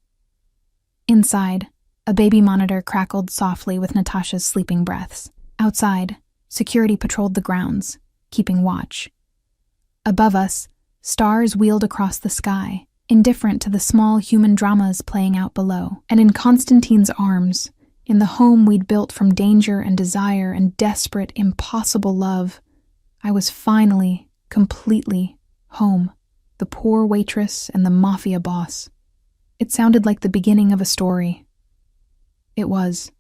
Inside, a baby monitor crackled softly with Natasha's sleeping breaths. Outside, security patrolled the grounds, keeping watch. Above us, stars wheeled across the sky, indifferent to the small human dramas playing out below. And in Konstantin's arms, in the home we'd built from danger and desire and desperate, impossible love, I was finally, completely home. The poor waitress and the mafia boss. It sounded like the beginning of a story. It was.